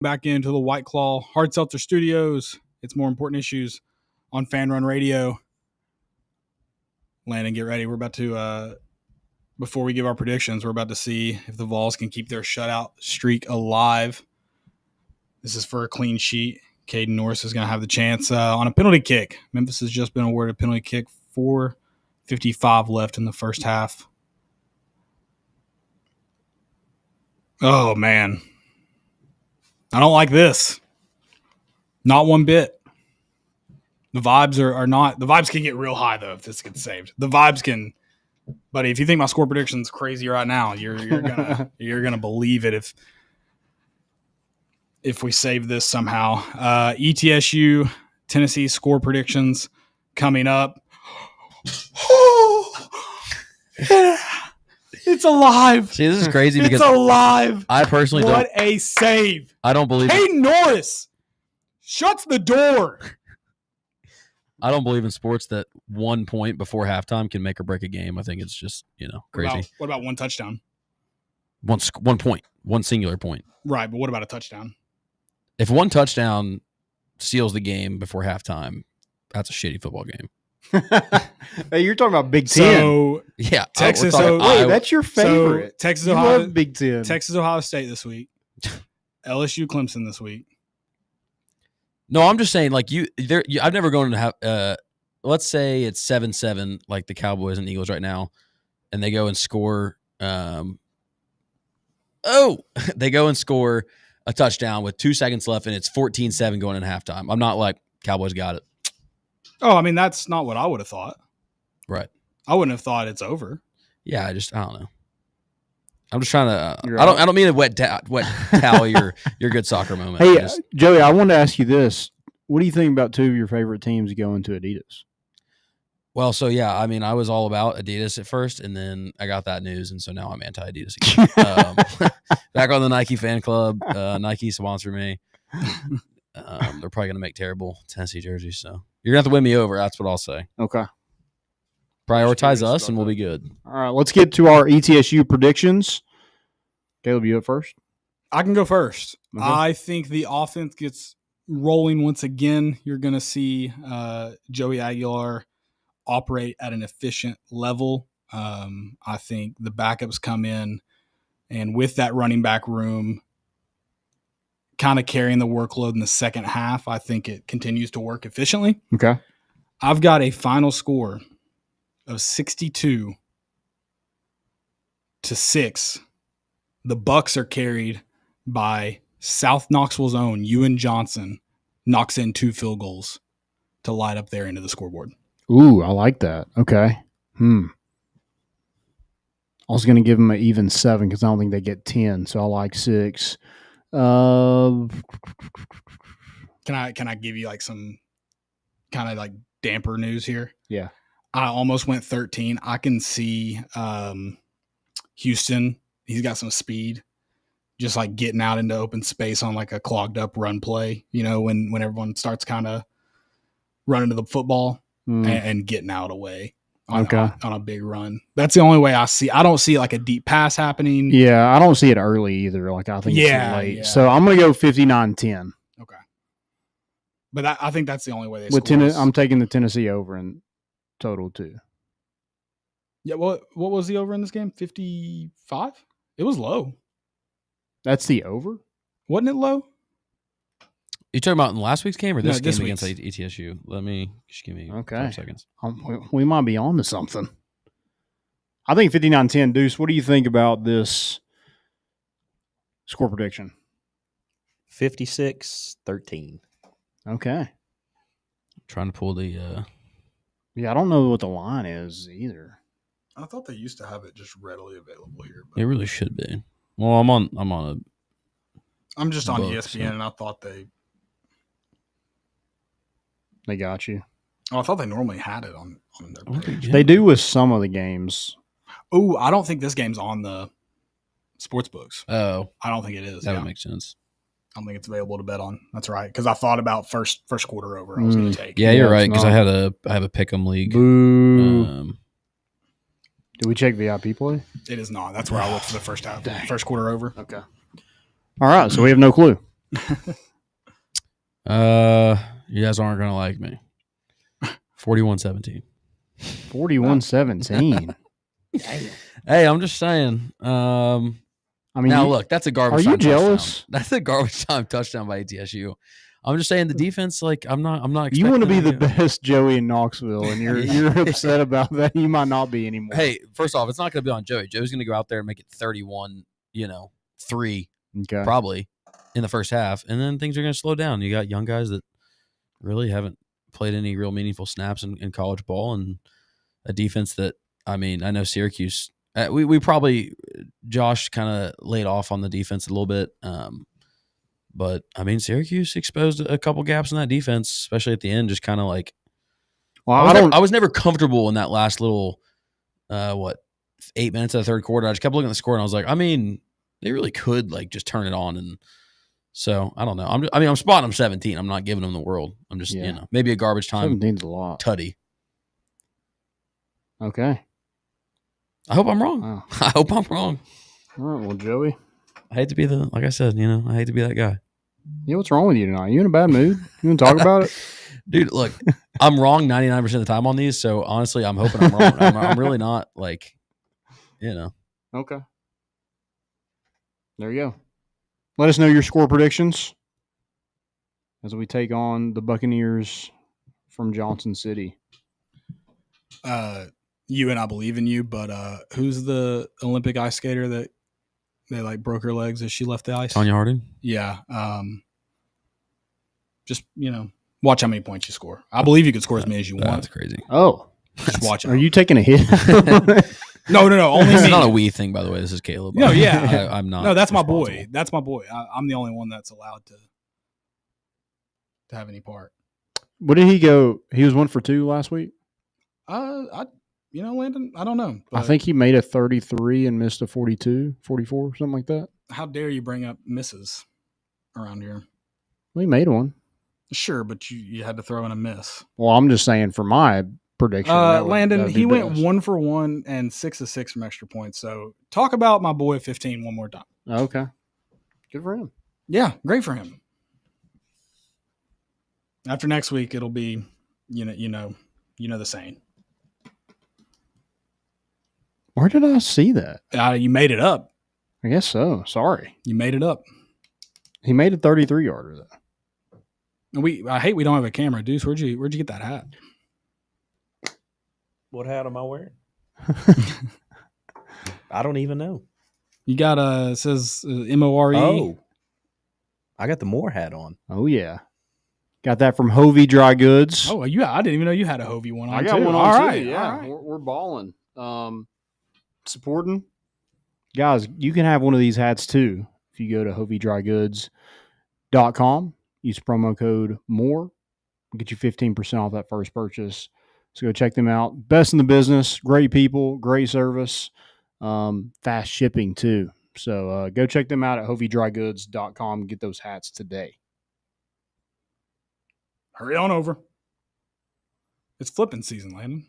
back into the White Claw Hard Seltzer Studios. It's More Important Issues on Fan Run Radio. Landon, get ready. We're about to, before we give our predictions, we're about to see if the Vols can keep their shutout streak alive. This is for a clean sheet. Caden Norris is going to have the chance on a penalty kick. Memphis has just been awarded a penalty kick. 4:55 left in the first half. Oh, man. I don't like this. Not one bit. The vibes are not – the vibes can get real high, though, if this gets saved. The vibes can – buddy, if you think my score prediction's crazy right now, you're gonna believe it if we save this somehow. ETSU, Tennessee score predictions coming up. It's alive. See, this is crazy because it's alive. I personally what a save. I don't believe Caden Norris shuts the door. I don't believe in sports that 1 point before halftime can make or break a game. I think it's just, crazy. What about one touchdown? 1 point, one singular point. Right, but what about a touchdown? If one touchdown steals the game before halftime, that's a shitty football game. Hey, you're talking about Big Ten. So, yeah, Texas. Wait, that's your favorite. So Texas, you Ohio, love Big Ten. Texas, Ohio State this week. LSU, Clemson this week. No, I'm just saying, like I've never gone to have. Let's say it's 7-7, like the Cowboys and Eagles right now, and they go and score. They go and score a touchdown with 2 seconds left, and it's 14-7 going into halftime. I'm not like Cowboys got it. Oh, I mean that's not what I would have thought. Right. I wouldn't have thought it's over. Yeah, I don't know. I'm just trying to. I don't mean to wet towel your good soccer moment. Hey, Joey, I wanted to ask you this: what do you think about 2 of your favorite teams going to Adidas? Well, so yeah, I mean, I was all about Adidas at first, and then I got that news, and so now I'm anti-Adidas again. Back on the Nike fan club. Nike sponsor me. They're probably going to make terrible Tennessee jerseys, so you're going to have to win me over. That's what I'll say. Okay. Prioritize us, and we'll be good. All right, let's get to our ETSU predictions. Caleb, you up first? I can go first. Okay. I think the offense gets rolling once again. You're going to see Joey Aguilar operate at an efficient level. I think the backups come in, and with that running back room kind of carrying the workload in the second half, I think it continues to work efficiently. Okay. I've got a final score of 62-6. The Bucks are carried by South Knoxville's own Ewan Johnson, knocks in 2 field goals to light up their end of the scoreboard. Ooh, I like that. Okay. I was going to give them an even 7 because I don't think they get 10, so I like 6. Can I give you like some kind of like damper news here? Yeah. I almost went 13. I can see Houston. He's got some speed, just like getting out into open space on like a clogged up run play, when everyone starts kind of running to the football and getting out away on a big run. That's the only way I see. I don't see like a deep pass happening. Yeah, I don't see it early either. Like I think it's late. Yeah. So I'm going to go 59-10. Okay. But I think that's the only way they score. I'm taking the Tennessee over in total too. Yeah, what was the over in this game? 55? It was low. That's the over? Wasn't it low? You talking about in last week's game or this game week's. against ETSU? Just give me 5 seconds. We might be on to something. I think 59-10. Deuce, what do you think about this score prediction? 56-13. Okay. Trying to pull the Yeah, I don't know what the line is either. I thought they used to have it just readily available here. It really should be. Well, I'm just on ESPN, and I thought they got you. Oh, I thought they normally had it on their page. They do with some of the games. Oh, I don't think this game's on the sports books. Oh, I don't think it is. That would make sense. I don't think it's available to bet on. That's right. Because I thought about first quarter over. I was going to take. Yeah, you're right. Because I have a pick'em league. Boo. Did we check VIP play? It is not. That's where I looked for the first quarter over. Okay. All right. So we have no clue. You guys aren't gonna like me. 41-17. 41-17. Hey, I'm just saying. I mean, Now look, that's a garbage are time you jealous? touchdown. That's a garbage time touchdown by ETSU. I'm just saying the defense. Like I'm not. You want to be the expecting best Joey in Knoxville, and you're upset about that. You might not be anymore. Hey, first off, it's not going to be on Joey. Joey's going to go out there and make it 31. 3 okay. probably in the first half, and then things are going to slow down. You got young guys that really haven't played any real meaningful snaps in college ball, and a defense that I know Syracuse. We probably Josh kind of laid off on the defense a little bit, but Syracuse exposed a couple gaps in that defense, especially at the end. Just kind of like, Well, I was never comfortable in that last little 8 minutes of the third quarter. I just kept looking at the score and I was like, they really could like just turn it on. And so I don't know. I'm spotting them 17. I'm not giving them the world. I'm just, maybe a garbage time 17's a lot. tutty. Okay. I hope I'm wrong. Wow. I hope I'm wrong. All right. Well, Joey. I hate to be like I said, I hate to be that guy. Yeah, what's wrong with you tonight? You in a bad mood? You want to talk about it? Dude, look, I'm wrong 99% of the time on these. So honestly, I'm hoping I'm wrong. I'm really not like, Okay. There you go. Let us know your score predictions as we take on the Buccaneers from Johnson City. You and I believe in you, but who's the Olympic ice skater that they like broke her legs as she left the ice? Tanya Harding? Yeah. Just, watch how many points you score. I believe you could score as many as you want. That's crazy. Oh. Just watch it. Are you taking a hit? No. Only This is me. not a we thing, by the way. This is Caleb. No, yeah. I'm not. No, that's my boy. responsible. That's my boy. I'm the only one that's allowed to have any part. What did he go? He was 1 for 2 last week. Landon, I don't know. I think he made a 33 and missed a 42, 44, something like that. How dare you bring up misses around here? Well, he made one. Sure, but you had to throw in a miss. Well, I'm just saying for my prediction. Landon, he went 1 for 1 and 6 of 6 from extra points. So talk about my boy 15 one more time. Okay. Good for him. Yeah, great for him. After next week, it'll be, the saying. Where did I see that? You made it up. I guess so. Sorry. You made it up. He made a 33-yarder, though. I hate we don't have a camera, Deuce. Where'd you get that hat? What hat am I wearing? I don't even know. You got it says MORE. Oh, I got the Moore hat on. Oh, yeah. Got that from Hovey Dry Goods. Oh, yeah. I didn't even know you had a Hovey one on. I got too. one All on, right, too. Yeah, all right. we're balling. Supporting. Guys, you can have one of these hats, too. If you go to hoveydrygoods.com, use promo code MORE. Get you 15% off that first purchase. So go check them out. Best in the business. Great people. Great service. Fast shipping, too. So go check them out at hoveydrygoods.com. Get those hats today. Hurry on over. It's flipping season, Landon.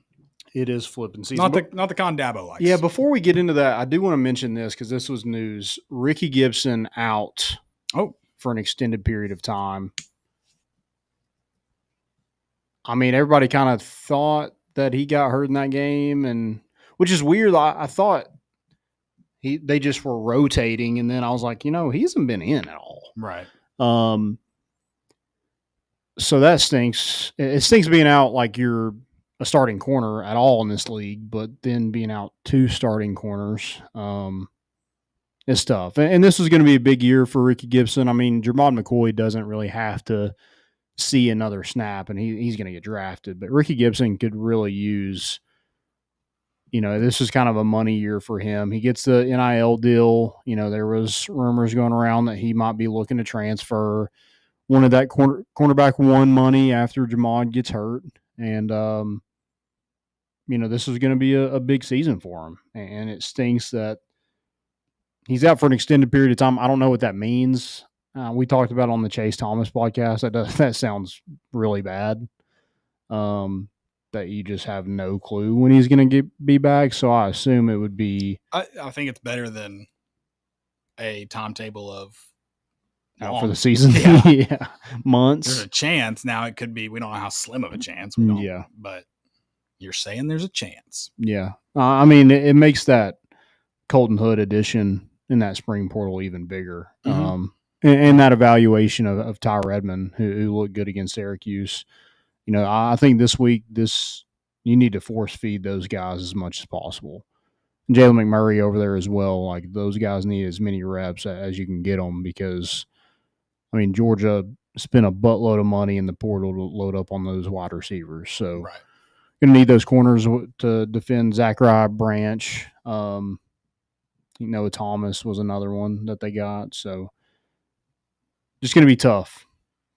It is flipping season. Not the con Dabo likes. Yeah, before we get into that, I do want to mention this because this was news. Ricky Gibson out for an extended period of time. Everybody kind of thought that he got hurt in that game, and which is weird. I thought they just were rotating, and then I was like, he hasn't been in at all. Right. So that stinks. It stinks being out like you're a starting corner at all in this league, but then being out 2 starting corners is tough. And this is going to be a big year for Ricky Gibson. Jermod McCoy doesn't really have to see another snap, and he's going to get drafted. But Ricky Gibson could really use, this is kind of a money year for him. He gets the NIL deal. There was rumors going around that he might be looking to transfer. Wanted that cornerback 1 money after Jermod gets hurt. And, this is going to be a big season for him. And it stinks that he's out for an extended period of time. I don't know what that means. We talked about it on the Chase Thomas podcast. That sounds really bad. That you just have no clue when he's going to be back. So I assume it would be. I think it's better than a timetable of out long. for the season. Yeah. Yeah, There's months. a chance. Now it could be. We don't know how slim of a chance. We don't. Yeah. But you're saying there's a chance. Yeah, I mean, it makes that Colton Hood addition in that spring portal even bigger. Mhm. And that evaluation of Ty Redmond, who looked good against Syracuse. You know, I think this week, you need to force feed those guys as much as possible. And Jalen McMurray over there as well. Like, those guys need as many reps as you can get them because, I mean, Georgia spent a buttload of money in the portal to load up on those wide receivers. So, Right. going to need those corners to defend Zachariah Branch. Thomas was another one that they got. So, just going to be tough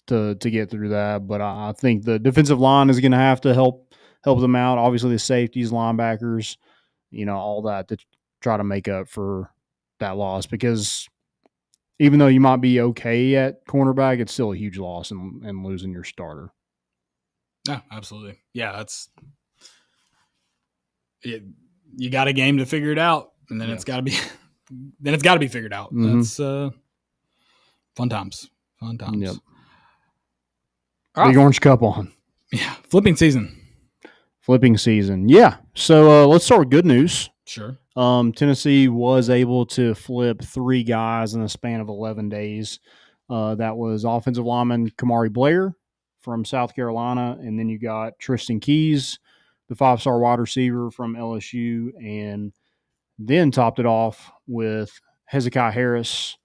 to get through that. But I think the defensive line is going to have to help them out. Obviously, the safeties, linebackers, all that to try to make up for that loss. Because even though you might be okay at cornerback, it's still a huge loss in losing your starter. Yeah, absolutely. Yeah, that's it. You got a game to figure it out, and then it's got to be figured out. Mhm. That's fun times. Fun times. Yep. All right. Big Orange Cup on. Yeah, flipping season. Yeah. So let's start with good news. Sure. Tennessee was able to flip 3 guys in a span of 11 days. That was offensive lineman Kamari Blair from South Carolina, and then you got Tristan Keys, the 5-star wide receiver from LSU, and then topped it off with Hezekiah Harris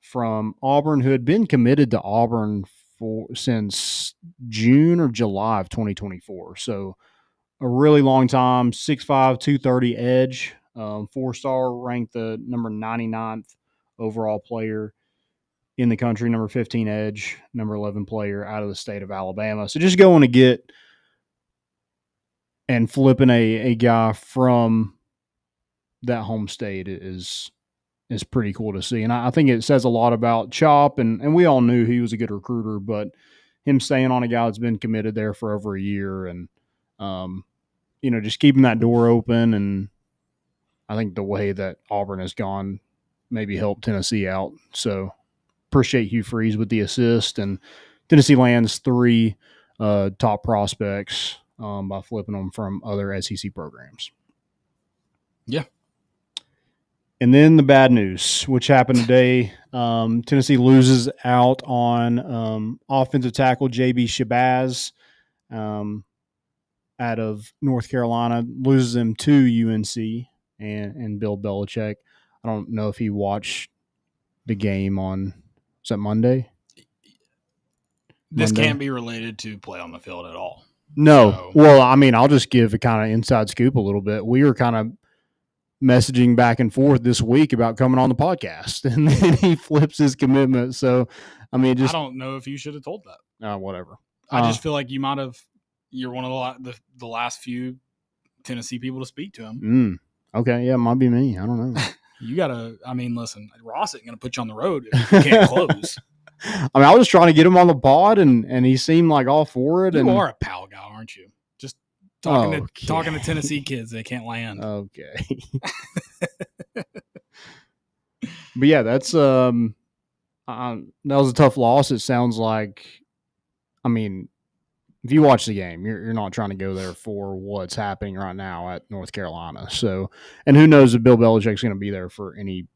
from Auburn, who had been committed to Auburn since June or July of 2024. So a really long time, 6'5", 230 edge, 4-star, ranked the number 99th overall player in the country, number 15 edge, number 11 player out of the state of Alabama. So just going to get and flipping a guy from that home state is pretty cool to see. And I think it says a lot about Chop, and we all knew he was a good recruiter, but him staying on a guy that's been committed there for over a year and, just keeping that door open. And I think the way that Auburn has gone maybe helped Tennessee out. So appreciate Hugh Freeze with the assist, and Tennessee lands 3 top prospects by flipping them from other SEC programs. Yeah. And then the bad news, which happened today. Tennessee loses out on offensive tackle J.B. Shabazz out of North Carolina, loses him to UNC and Bill Belichick. I don't know if he watched the game on, was that Monday? This can't be related to play on the field at all. No. So. Well, I mean, I'll just give a kind of inside scoop a little bit. We were kind of messaging back and forth this week about coming on the podcast, and then he flips his commitment. So, I mean, I don't know if you should have told that. Whatever. I just feel like you might have. You're one of the last few Tennessee people to speak to him. Okay, yeah, it might be me. I don't know. You gotta. I mean, listen, Ross ain't gonna put you on the road if you can't close. I mean, I was trying to get him on the pod, and he seemed like all for it. You are a pal guy, aren't you? Just talking to Tennessee kids, they can't land. Okay. But yeah, that's that was a tough loss. It sounds like, I mean, if you watch the game, you're not trying to go there for what's happening right now at North Carolina. So, and who knows if Bill Belichick's going to be there for any.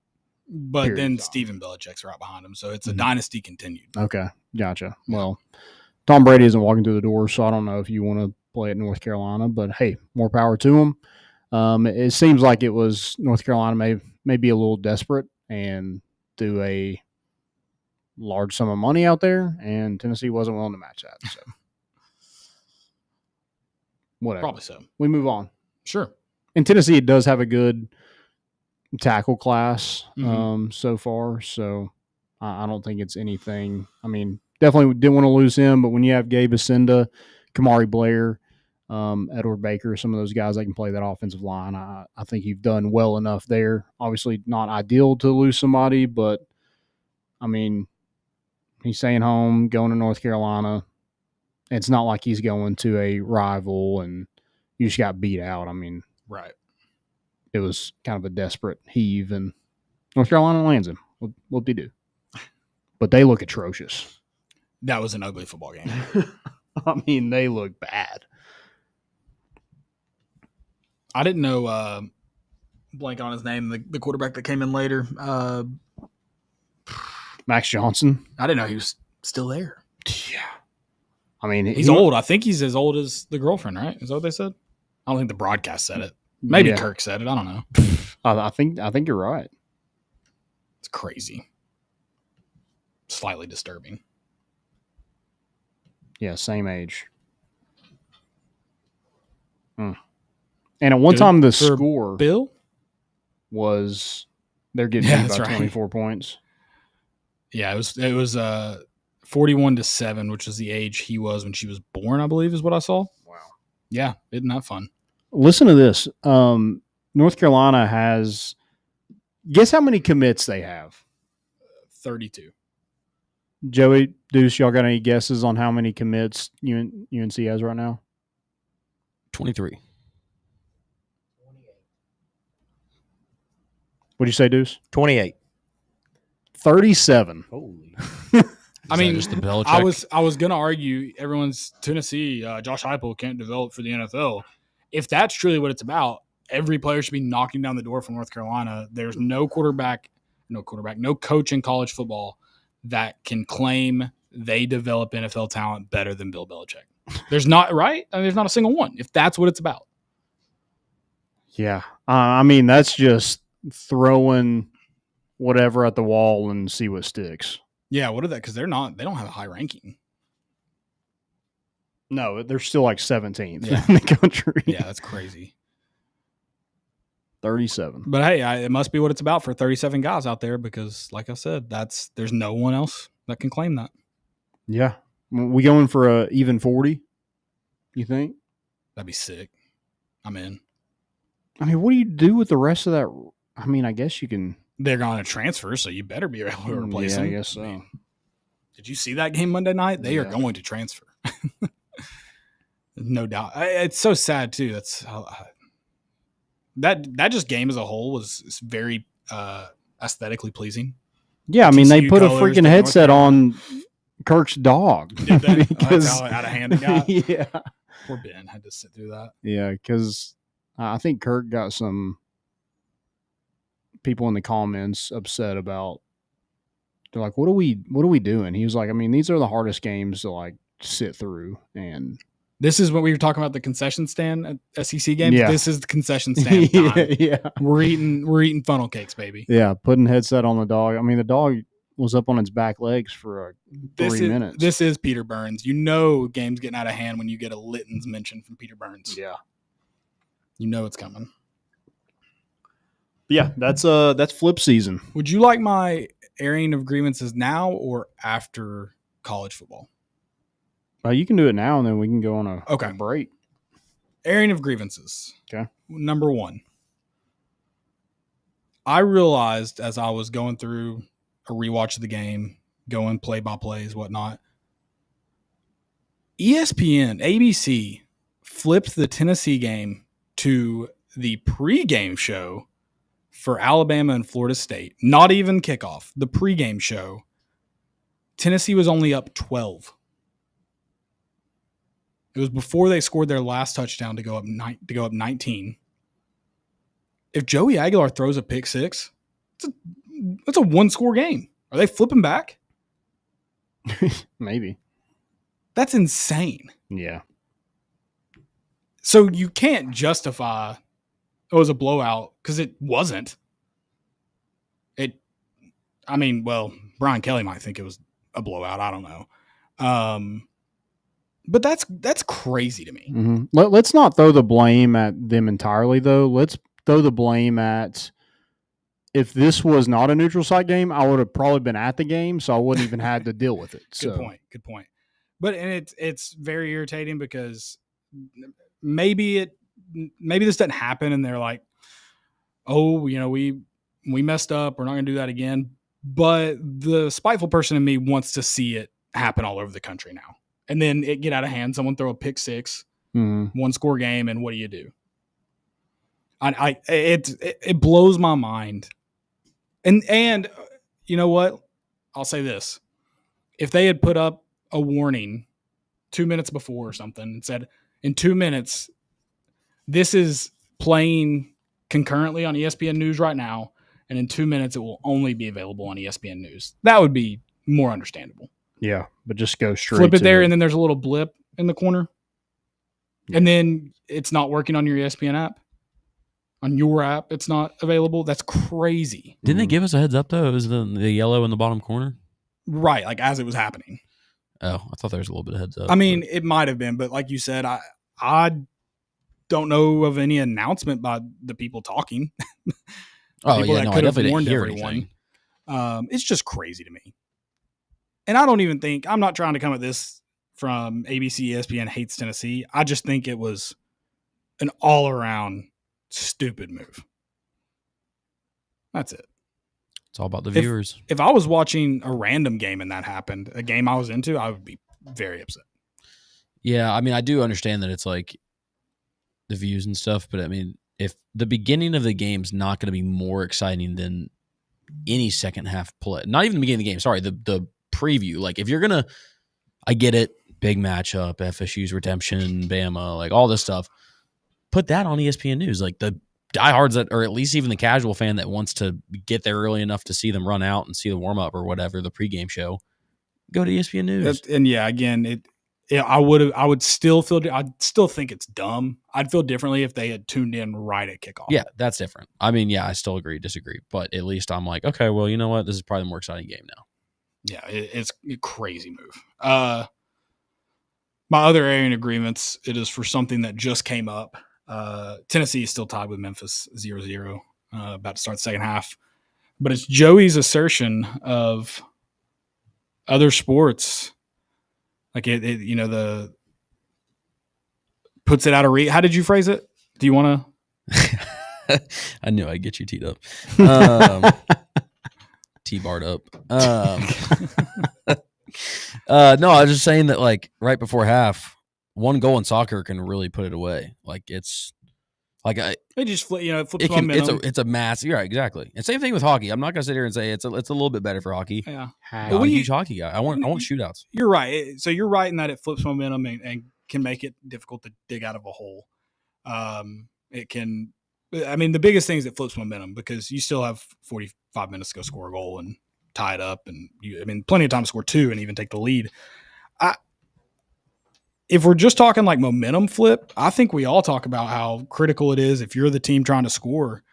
But then Stephen Belichick's right behind him, so it's a dynasty continued. Okay, gotcha. Well, Tom Brady isn't walking through the door, so I don't know if you want to play at North Carolina, but hey, more power to him. It seems like it was North Carolina may be a little desperate and do a large sum of money out there, and Tennessee wasn't willing to match that. So, whatever. Probably so. We move on. Sure. And Tennessee does have a good tackle class so far, so I don't think it's anything. I mean, definitely didn't want to lose him, but when you have Gabe Asinda, Kamari Blair, Edward Baker, some of those guys that can play that offensive line, I think you've done well enough there. Obviously not ideal to lose somebody, but I mean, he's staying home, going to North Carolina. It's not like he's going to a rival and you just got beat out. I mean, right. It was kind of a desperate heave, and North Carolina lands him. What'd he do? but they look atrocious. That was an ugly football game. I mean, they look bad. I didn't know blank on his name, the quarterback that came in later. Max Johnson. I didn't know he was still there. Yeah. I mean, He's old. I think he's as old as the girlfriend, right? Is that what they said? I don't think the broadcast said it. Maybe yeah. Kirk said it. I don't know. I think you're right. It's crazy. Slightly disturbing. Yeah, same age. And at one Good time, the for score Bill? was they're getting Yeah, beat by that's right. 24 points. Yeah, it was 41-7, which is the age he was when she was born, I believe, is what I saw. Wow. Yeah, isn't that fun? Listen to this. North Carolina has, guess how many commits they have? 32. Joey, Deuce, y'all got any guesses on how many commits UNC has right now? 23. What'd you say, Deuce? 28. 37. Holy. I mean, just the Belichick? I was gonna argue everyone's Tennessee. Josh Heupel can't develop for the NFL. If that's truly what it's about, every player should be knocking down the door for North Carolina. There's no coach in college football that can claim they develop NFL talent better than Bill Belichick. There's not, right? I mean, there's not a single one. If that's what it's about. Yeah. I mean, that's just throwing whatever at the wall and see what sticks. Yeah, what are that? Because they don't have a high ranking. No, they're still like 17th Yeah. in the country. Yeah, that's crazy. 37. But hey, it must be what it's about for 37 guys out there because, like I said, there's no one else that can claim that. Yeah. We going for a even 40, you think? That'd be sick. I'm in. I mean, what do you do with the rest of that? I mean, I guess you can. They're going to transfer, so you better be able to replace them. I guess so. mean, did you see that game Monday night? They are Yeah. going to transfer. No doubt. It's so sad too. That's that just game as a whole was very aesthetically pleasing. Yeah, I mean, they TCU put a colors, freaking the North headset Carolina. on Kirk's dog. Did they? Because, That's how out of hand it got. yeah. Poor Ben had to sit through that. Yeah, because I think Kirk got some people in the comments upset about. They're like, "What are we doing?" He was like, "I mean, these are the hardest games to like sit through." And This is what we were talking about, the concession stand at SEC games. Yeah. This is the concession stand time. yeah, We're eating funnel cakes, baby. yeah, putting headset on the dog. I mean, the dog was up on its back legs for 3 minutes. This is Peter Burns. You know, game's getting out of hand when you get a Litton's mention from Peter Burns. Yeah, You know it's coming. yeah, that's flip season. Would you like my airing of grievances now or after college football? You can do it now, and then we can go on a Okay. break. Airing of grievances. Okay. Number one, I realized as I was going through a rewatch of the game, going play by plays, whatnot, ESPN, ABC flipped the Tennessee game to the pregame show for Alabama and Florida State. Not even kickoff. The pregame show. Tennessee was only up 12. It was before they scored their last touchdown to go up 19. If Joey Aguilar throws a pick six, it's a one-score game. Are they flipping back? Maybe. That's insane. Yeah. So you can't justify it was a blowout because it wasn't. Brian Kelly might think it was a blowout. I don't know. But that's crazy to me. Mm-hmm. Let's not throw the blame at them entirely, though. Let's throw the blame at if this was not a neutral site game, I would have probably been at the game, so I wouldn't even had to deal with it. Good point. But it's very irritating because maybe this doesn't happen, and they're like, oh, we messed up. We're not going to do that again. But the spiteful person in me wants to see it happen all over the country now. And then it get out of hand. Someone throw a pick six, one-score game, and what do you do? It blows my mind. And you know what? I'll say this. if they had put up a warning 2 minutes before or something and said, in 2 minutes, this is playing concurrently on ESPN News right now, and in 2 minutes, it will only be available on ESPN News. That would be more understandable. Yeah, but just go straight. Flip it to there, and then there's a little blip in the corner. Yeah. And then it's not working on your ESPN app. On your app, it's not available. That's crazy. Didn't they give us a heads up though? It was the yellow in the bottom corner. Right, like as it was happening. Oh, I thought there was a little bit of heads up. I mean, it might have been, but like you said, I don't know of any announcement by the people talking. Oh people yeah, that no, I could have definitely didn't warned hear everyone. anything. It's just crazy to me. And I don't even think, I'm not trying to come at this from ABC, ESPN hates Tennessee. I just think it was an all around stupid move. That's it. It's all about the viewers. If I was watching a random game and that happened, a game I was into, I would be very upset. Yeah, I mean, I do understand that it's like the views and stuff, but I mean, if the beginning of the game's not going to be more exciting than any second half play, not even the beginning of the game, sorry, the preview. Like, if you're going to, I get it, big matchup, FSU's redemption, Bama, like all this stuff, put that on ESPN News. Like, the diehards that, or at least even the casual fan that wants to get there early enough to see them run out and see the warm up or whatever, the pregame show, go to ESPN News. And yeah, again, I'd still think it's dumb. I'd feel differently if they had tuned in right at kickoff. Yeah, that's different. I mean, yeah, I still disagree, but at least I'm like, okay, well, you know what? This is probably the more exciting game now. Yeah, it's a crazy move. My other area in agreements, it is for something that just came up. Tennessee is still tied with Memphis 0-0, about to start the second half. But it's Joey's assertion of other sports. Like the puts it out of reach. How did you phrase it? Do you want to? I knew I'd get you teed up. T-barred up. No, I was just saying that, like, right before half, one goal in soccer can really put it away. Like, it's like it flips momentum. It's a massive. You're right, exactly. And same thing with hockey. I'm not gonna sit here and say it's a little bit better for hockey. Yeah, I'm a huge hockey guy. I want shootouts. You're right. So you're right in that it flips momentum and can make it difficult to dig out of a hole. It can. I mean, the biggest thing is it flips momentum because you still have 45 minutes to go score a goal and tie it up, and plenty of time to score two and even take the lead. If we're just talking like momentum flip, I think we all talk about how critical it is if you're the team trying to score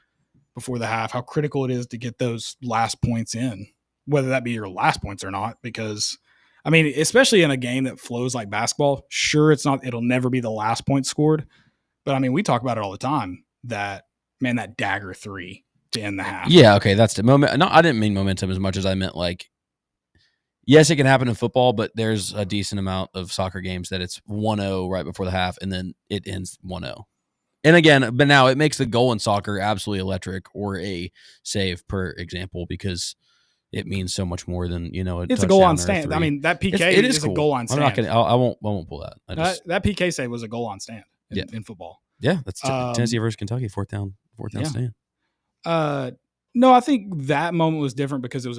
before the half, how critical it is to get those last points in, whether that be your last points or not. Because, I mean, especially in a game that flows like basketball, sure, it'll never be the last point scored. But, I mean, we talk about it all the time that dagger three to end the half. Yeah, okay, that's the moment. No, I didn't mean momentum as much as I meant, like, yes, it can happen in football, but there's a decent amount of soccer games that it's 1-0 right before the half, and then it ends 1-0. And again, but now it makes the goal in soccer absolutely electric, or a save, per example, because it means so much more than, it's a goal on stand. I mean, that PK is cool. A goal on stand. I'm not gonna. I won't pull that. That PK save was a goal on stand in football. Yeah, that's Tennessee versus Kentucky, fourth down stand. No, I think that moment was different because it was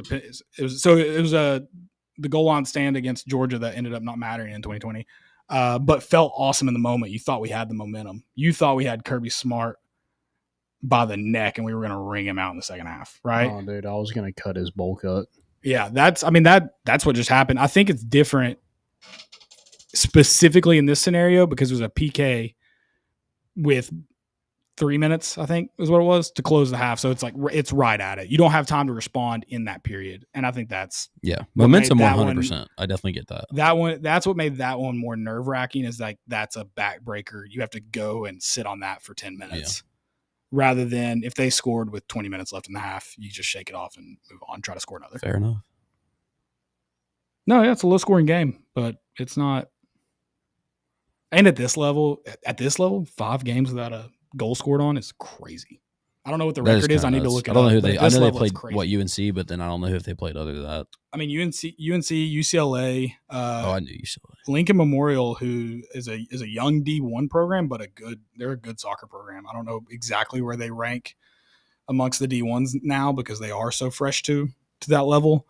the goal on stand against Georgia that ended up not mattering in 2020, but felt awesome in the moment. You thought we had the momentum. You thought we had Kirby Smart by the neck and we were going to wring him out in the second half, right? Oh, dude, I was going to cut his bowl cut. Yeah, that's what just happened. I think it's different specifically in this scenario because it was a PK with 3 minutes, I think is what it was, to close the half. So it's like, it's right at it. You don't have time to respond in that period. And I think that's momentum 100%. I definitely get that. That's what made that one more nerve wracking, is like, that's a backbreaker. You have to go and sit on that for 10 minutes rather than if they scored with 20 minutes left in the half, you just shake it off and move on, try to score another. Fair enough. No, yeah, it's a low scoring game, but it's not. And at this level, 5 games without a goal scored on is crazy. I don't know what the record is. I need to look it up. I don't know who I know they played UNC, but then I don't know who they played other than that. I mean, UNC, UCLA. I knew UCLA. Lincoln Memorial, who is a young D1 program, but they're a good soccer program. I don't know exactly where they rank amongst the D1s now because they are so fresh to that level.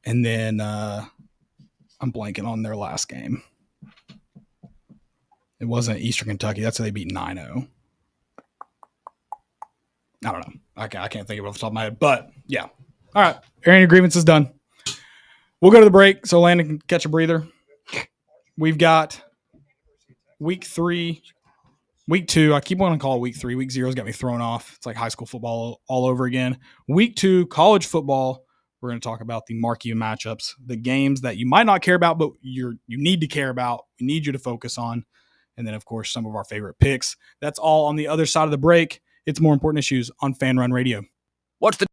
And then I'm blanking on their last game. It wasn't Eastern Kentucky. That's how they beat 9-0. I don't know. I can't think of it off the top of my head. But, yeah. All right. Airing grievance is done. We'll go to the break so Landon can catch a breather. We've got week 3, week 2. I keep wanting to call it week 3. Week 0's got me thrown off. It's like high school football all over again. Week 2, college football. We're going to talk about the marquee matchups, the games that you might not care about, but you need to care about. We need you to focus on. And then, of course, some of our favorite picks. That's all on the other side of the break. It's More Important Issues on Fan Run Radio. What's the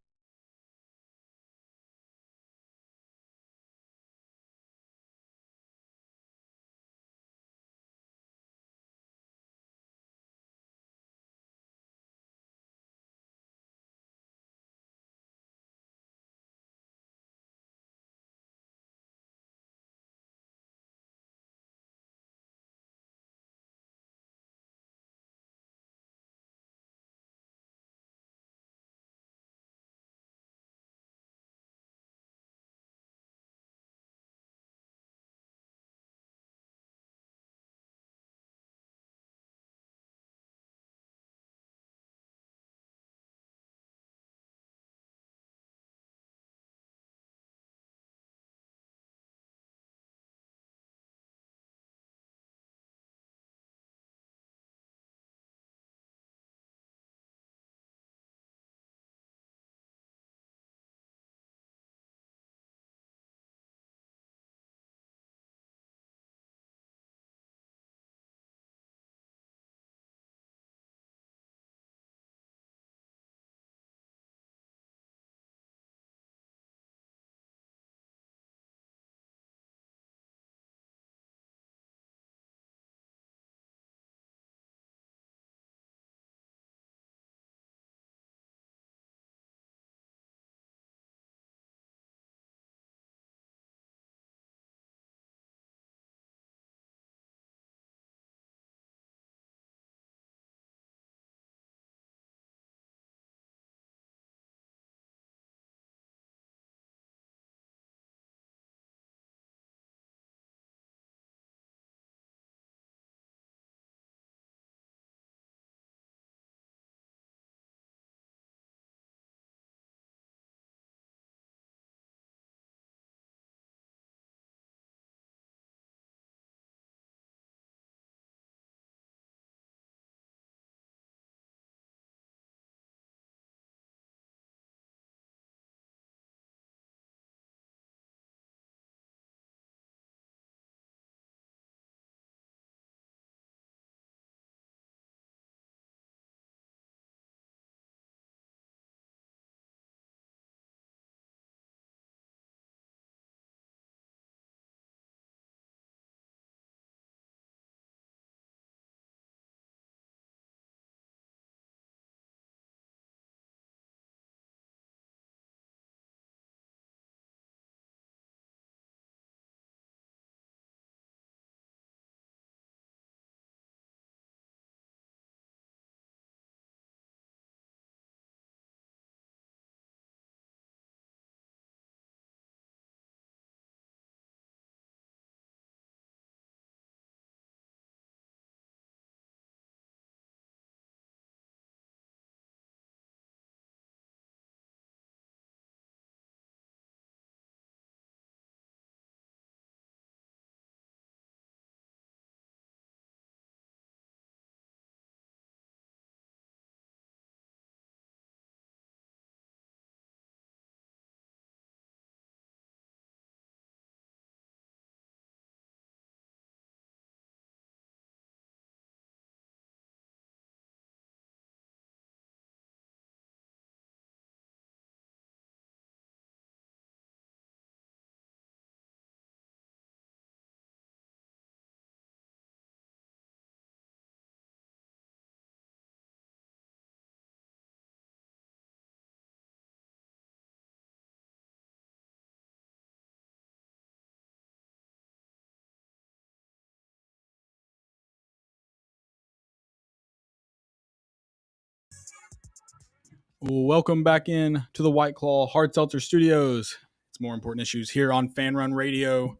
Welcome back in to the White Claw Hard Seltzer Studios. It's more important issues here on Fan Run Radio.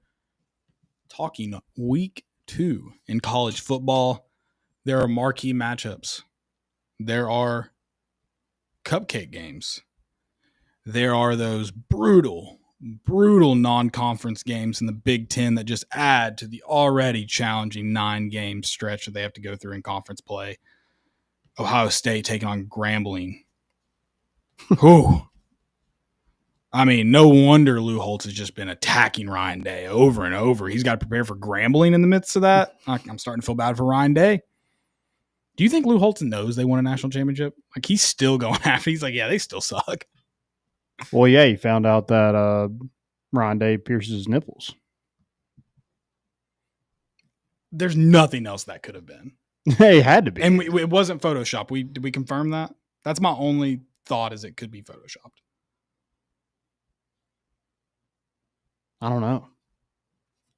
Talking week 2 in college football. There are marquee matchups. There are cupcake games. There are those brutal non-conference games in the Big Ten that just add to the already challenging 9-game stretch that they have to go through in conference play. Ohio State taking on Grambling. Whew. I mean, no wonder Lou Holtz has just been attacking Ryan Day over and over. He's got to prepare for Grambling in the midst of that. I'm starting to feel bad for Ryan Day. Do you think Lou Holtz knows they won a national championship? Like, he's still going after. He's like, yeah, they still suck. Well, yeah, he found out that Ryan Day pierces his nipples. There's nothing else that could have been. It had to be. And it wasn't Photoshop. Did we confirm that? That's my only thought, is it could be Photoshopped. I don't know.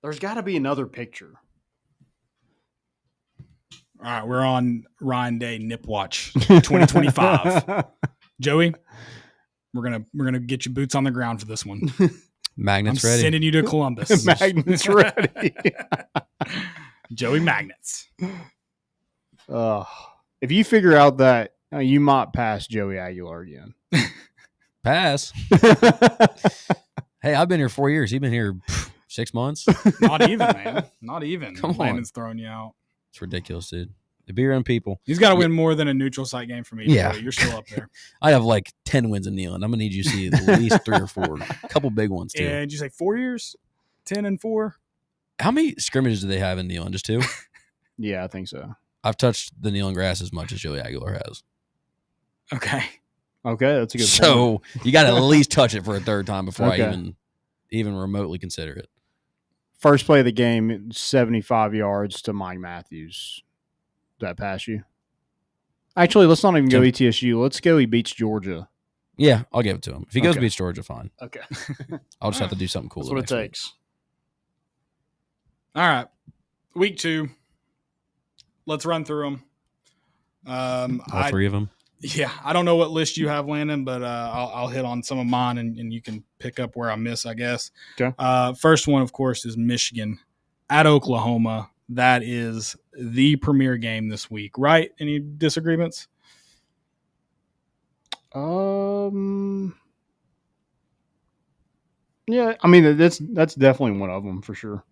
There's got to be another picture. All right, we're on Ryan Day Nip Watch 2025. Joey, we're gonna get you boots on the ground for this one. Magnets I'm ready. sending you to Columbus. Magnets ready. Joey Magnets. If you figure out that you might pass Joey Aguilar again. Pass. Hey, I've been here 4 years. He's been here 6 months. Not even, man. Not even. Come on. Landon's throwing you out. It's ridiculous, dude. Be your own people. He's got to win more than a neutral site game for me. Yeah. Joey. You're still up there. I have like 10 wins in Neyland. I'm gonna need you to see at least 3 or 4. A couple big ones too. And did you say 4 years? 10 and 4? How many scrimmages do they have in Neyland? Just 2? Yeah, I think so. I've touched the Neyland grass as much as Joey Aguilar has. Okay. Okay, that's a good point. So you got to at least touch it for a third time before Okay. I even remotely consider it. First play of the game, 75 yards to Mike Matthews. Did that pass you? Actually, let's not even go ETSU. Let's go he beats Georgia. Yeah, I'll give it to him. If he goes Okay. beats Georgia, fine. Okay. I'll just have to do something cool. That's the what it next week. takes. All right. Week 2. Let's run through them. All 3 of them. Yeah, I don't know what list you have, Landon, but I'll hit on some of mine, and you can pick up where I miss, I guess. Okay. First one, of course, is Michigan at Oklahoma. That is the premier game this week, right? Any disagreements? Yeah, I mean that's definitely one of them for sure.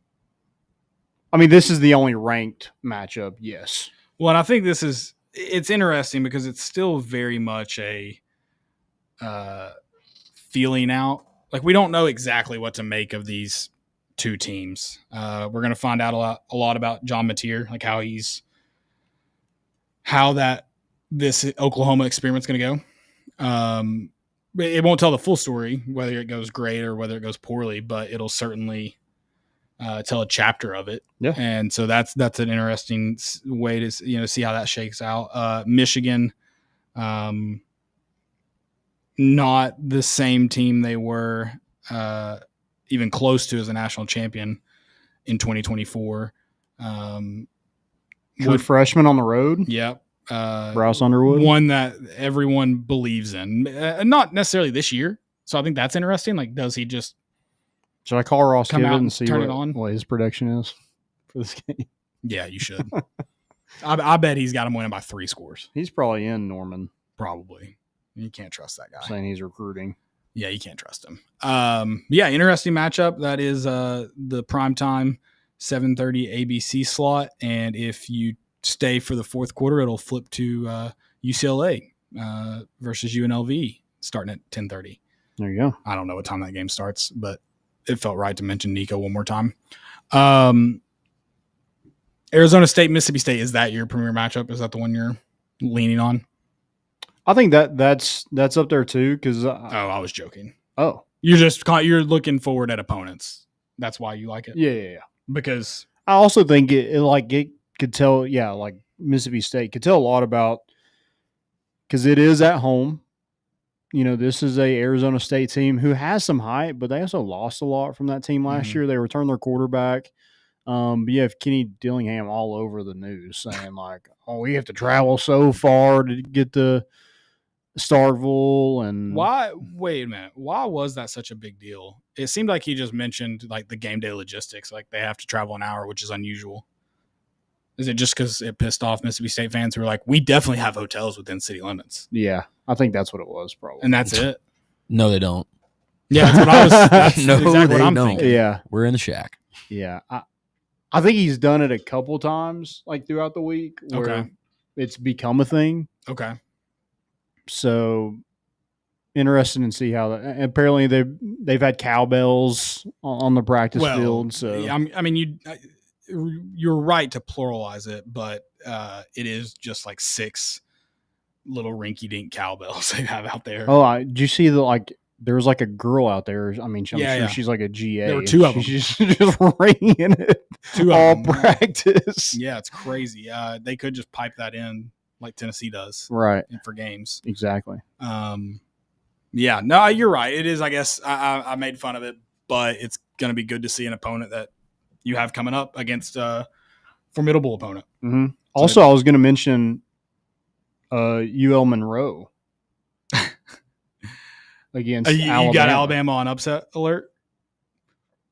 I mean, this is the only ranked matchup. Yes. Well, and I think it's interesting because it's still very much a feeling out. Like, we don't know exactly what to make of these two teams. We're going to find out a lot about John Mateer, like how this Oklahoma experiment's going to go. But it won't tell the full story, whether it goes great or whether it goes poorly, but it'll certainly tell a chapter of it. Yeah. And so that's an interesting way to see how that shakes out. Michigan, not the same team they were even close to as a national champion in 2024. True freshman on the road. Yep. Bryce Underwood. One that everyone believes in. Not necessarily this year. So I think that's interesting. Like, does he just Should I call Ross come out Gibbon and and see turn it on? what his prediction is for this game? Yeah, you should. I bet he's got him winning by 3 scores. He's probably in Norman, Probably. You can't trust that guy. saying he's recruiting. Yeah, you can't trust him. Yeah, interesting matchup. That is the primetime 7:30 ABC slot. And if you stay for the fourth quarter, it'll flip to UCLA versus UNLV starting at 10:30. There you go. I don't know what time that game starts, but it felt right to mention Nico one more time. Arizona State, Mississippi State, is that your premier matchup? Is that the one you're leaning on? I think that's up there too. Because I was joking. oh You're looking forward at opponents. That's why you like it. yeah. Because I also think it could tell. Yeah, like Mississippi State could tell a lot about because it is at home. You know, this is a Arizona State team who has some height, but they also lost a lot from that team last year. They returned their quarterback. But you have Kenny Dillingham all over the news saying like, "Oh, we have to travel so far to get to Starkville and Why? Wait a minute. Why was that such a big deal? It seemed like he just mentioned like the game day logistics, like they have to travel an hour, which is unusual. Is it just because it pissed off Mississippi State fans who were like, we definitely have hotels within city limits, yeah, I think that's what it was probably. and that's it? No, they don't. Yeah, that's what I was. That's No, exactly what they I'm don't. thinking. Yeah, We're in the shack. yeah. I think he's done it a couple times, like throughout the week, where Okay. it's become a thing. Okay. So interesting to see how that. Apparently, they've had cowbells on the practice field. So yeah, I mean, you're right to pluralize it, but it is just like 6 little rinky-dink cowbells they have out there. oh, did you see there was like a girl out there? I mean, I'm Yeah, sure yeah. she's like a GA. There were 2 of them. She's just ringing it 2 of all them. practice. Yeah, it's crazy. They could just pipe that in like Tennessee does Right. for games. Exactly. Yeah, no, you're right. It is. I guess I made fun of it, but it's going to be good to see an opponent that you have coming up against a formidable opponent. Mm-hmm. Also, I was going to mention UL Monroe against You Alabama. got Alabama on upset alert.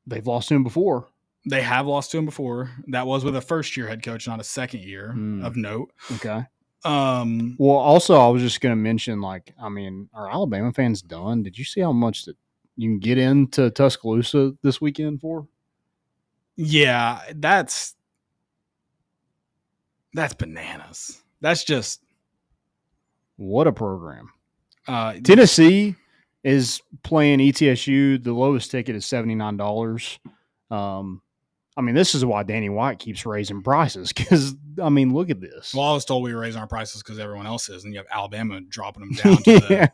They've lost to him before. They have lost to him before. That was with a first-year head coach, not a second year of note. Okay. Well, also, I was just going to mention, are Alabama fans done? Did you see how much that you can get into Tuscaloosa this weekend for? Yeah, that's bananas. That's just what a program. Tennessee is playing ETSU. The lowest ticket is $79. This is why Danny White keeps raising prices because, look at this. Well, I was told we were raising our prices because everyone else is, and you have Alabama dropping them down to the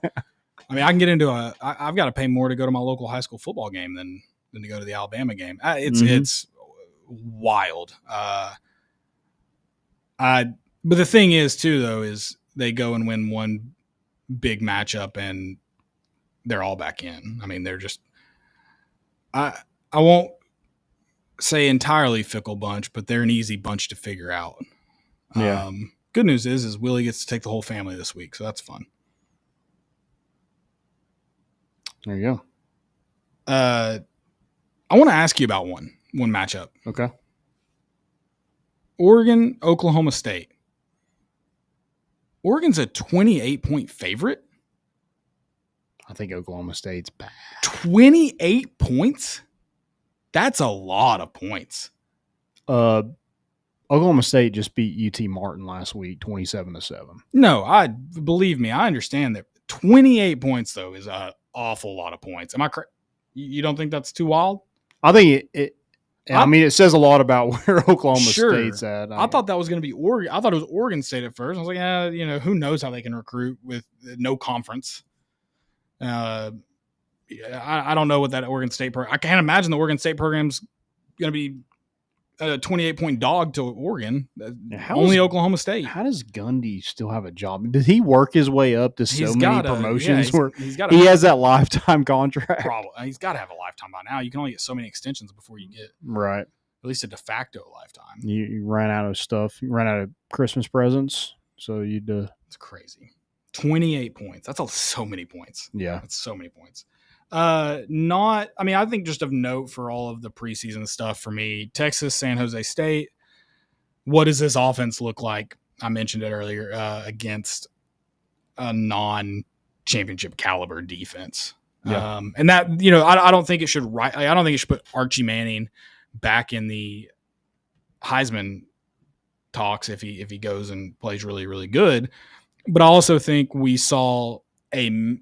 I can get into I've got to pay more to go to my local high school football game than to go to the Alabama game. It's wild. But the thing is, too, though, is they go and win one big matchup and they're all back in. They're just I won't say entirely fickle bunch, but they're an easy bunch to figure out. Yeah. Good news is Willie gets to take the whole family this week, so that's fun. There you go. I want to ask you about one matchup. Okay. Oregon, Oklahoma State. Oregon's a 28-point favorite. I think Oklahoma State's bad. 28 points? That's a lot of points. Oklahoma State just beat UT Martin last week, 27-7. No, believe me, I understand that. 28 points though is an awful lot of points. Am I correct? You don't think that's too wild? I think it says a lot about where Oklahoma State's at. I thought that was going to be Oregon. I thought it was Oregon State at first. I was like, who knows how they can recruit with no conference. I don't know what that Oregon State I can't imagine the Oregon State program's going to be a 28-point dog to Oregon. Only Oklahoma State. How does Gundy still have a job? Did he work his way up to so many promotions where he has that lifetime contract? Probably. He's got to have a lifetime by now. You can only get so many extensions before you get right. At least a de facto lifetime. You ran out of stuff. You ran out of Christmas presents. So you'd. It's crazy. 28 points. That's so many points. Yeah. That's so many points. I think just of note for all of the preseason stuff for me, Texas, San Jose State. What does this offense look like? I mentioned it earlier against a non-championship caliber defense. Yeah. And that, I don't think it should I don't think it should put Archie Manning back in the Heisman talks if he goes and plays really, really good. But I also think we saw a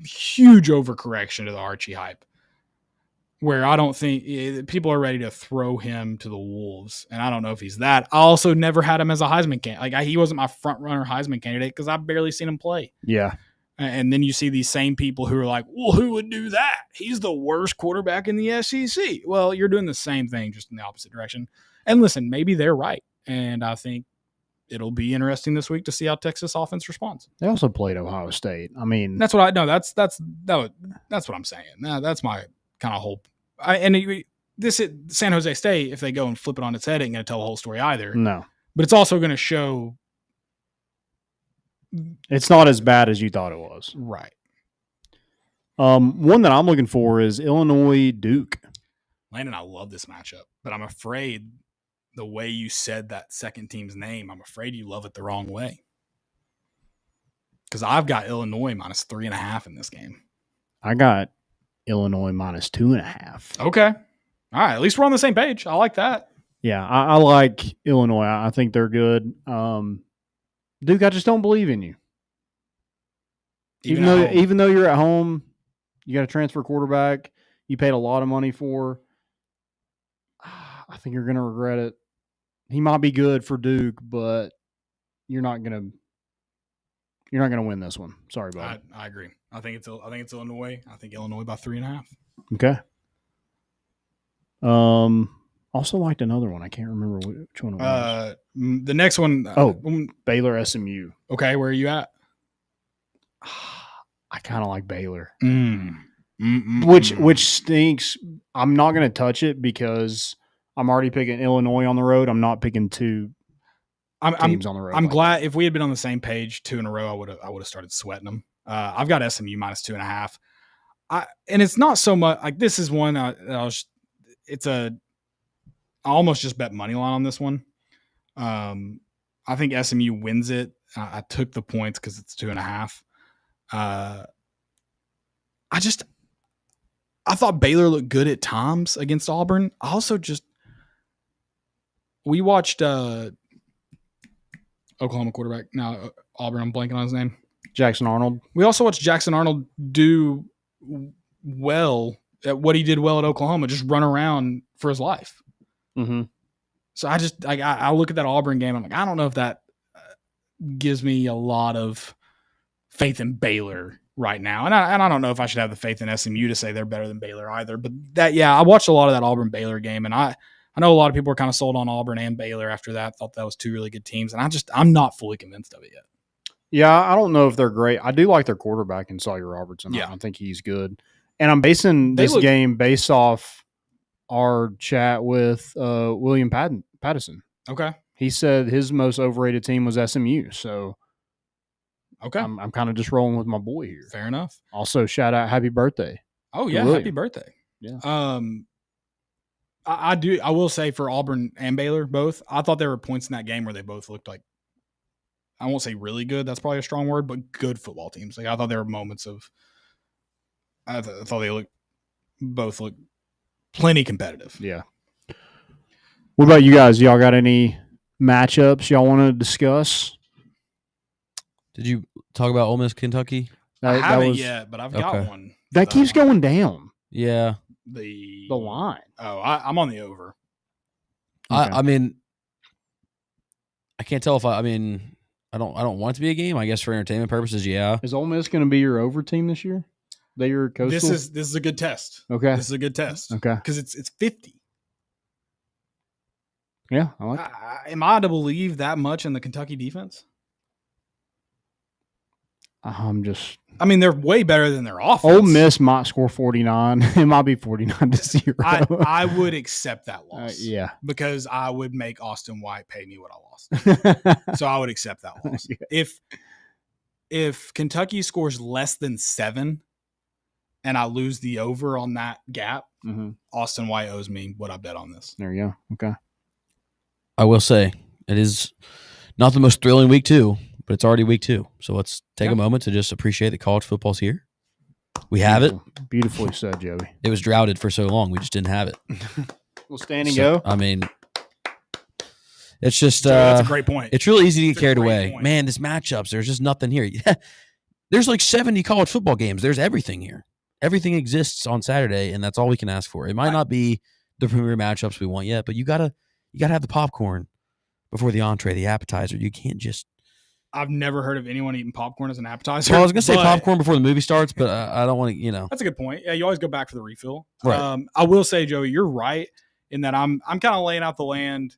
huge overcorrection to the Archie hype where I don't think people are ready to throw him to the wolves. And I don't know if he's that. I also never had him as a Heisman candidate. He wasn't my front runner Heisman candidate because I've barely seen him play. Yeah. And then you see these same people who are like, well, who would do that? He's the worst quarterback in the SEC. Well, you're doing the same thing, just in the opposite direction. And listen, maybe they're right. And I think it'll be interesting this week to see how Texas offense responds. They also played Ohio State. That's what I know. That's what I'm saying. That's my kind of whole. San Jose State, if they go and flip it on its head, ain't going to tell the whole story either. No, but it's also going to show It's not as bad as you thought it was. Right. One that I'm looking for is Illinois Duke. Landon, I love this matchup, but I'm afraid the way you said that second team's name, I'm afraid you love it the wrong way. Because I've got Illinois minus 3.5 in this game. I got Illinois minus 2.5. Okay. All right. At least we're on the same page. I like that. Yeah, I like Illinois. I think they're good. Duke, I just don't believe in you. Even though you're at home, you got a transfer quarterback you paid a lot of money for. I think you're going to regret it. He might be good for Duke, but you're not going to win this one. Sorry, bud. I agree. I think it's Illinois. I think Illinois by 3.5. Okay. Also liked another one. I can't remember which one it was. The next one. Baylor SMU. Okay, where are you at? I kind of like Baylor. Which stinks. I'm not going to touch it because I'm already picking Illinois on the road. I'm not picking two teams on the road. I'm glad if we had been on the same page 2 in a row, I would have started sweating them. I've got SMU minus 2.5. And it's not so much like this is one. I almost just bet money line on this one. I think SMU wins it. I took the points because it's 2.5. I thought Baylor looked good at times against Auburn. We watched Oklahoma quarterback. Now Auburn, I'm blanking on his name. Jackson Arnold. We also watched Jackson Arnold do well at what he did well at Oklahoma, just run around for his life. Mm-hmm. So I look at that Auburn game. I'm like, I don't know if that gives me a lot of faith in Baylor right now. And I don't know if I should have the faith in SMU to say they're better than Baylor either. But I watched a lot of that Auburn-Baylor game, and I know a lot of people were kind of sold on Auburn and Baylor after that. Thought that was two really good teams, and I'm not fully convinced of it yet. Yeah, I don't know if they're great. I do like their quarterback in Sawyer Robertson. Yeah. I think he's good. And I'm basing this game based off our chat with William Pattison. Okay. He said his most overrated team was SMU. So okay, I'm kind of just rolling with my boy here. Fair enough. Also, shout out happy birthday. Oh, yeah, happy birthday. Yeah. I will say for Auburn and Baylor both, I thought there were points in that game where they both looked like, I won't say really good, that's probably a strong word, but good football teams. Like I thought there were moments of, I thought they both looked plenty competitive. Yeah. What about you guys? Y'all got any matchups y'all want to discuss? Did you talk about Ole Miss, Kentucky? I haven't yet, but I've got one. That keeps going down. Yeah. The line. Oh, I'm on the over. Okay. I mean, I can't tell if I don't want it to be a game. I guess for entertainment purposes, yeah. Is Ole Miss going to be your over team this year? They your coastal? This is a good test. Okay. This is a good test. Okay. Because it's 50. Yeah, I like it. Am I to believe that much in the Kentucky defense? I mean, they're way better than their offense. Ole Miss might score 49. It might be 49-0. I would accept that loss. Yeah. Because I would make Austin White pay me what I lost. So I would accept that loss. Yeah. If Kentucky scores less than 7 and I lose the over on that gap, Austin White owes me what I bet on this. There you go. Okay. I will say it is not the most thrilling week 2, but it's already week 2. So let's take a moment to just appreciate that college football's here. We have it. Beautifully said, Joey. It was droughted for so long. We just didn't have it. We'll stand and go. I mean, it's just that's a great point. It's really easy to get carried away. Point. Man, this matchups, there's just nothing here. There's like 70 college football games. There's everything here. Everything exists on Saturday, and that's all we can ask for. It might not be the premier matchups we want yet, but you gotta have the popcorn before the entree, the appetizer. You can't just. I've never heard of anyone eating popcorn as an appetizer. Well, I was gonna say popcorn before the movie starts, but I don't want to. That's a good point. Yeah, you always go back for the refill. Right. I will say, Joey, you're right in that I'm kind of laying out the land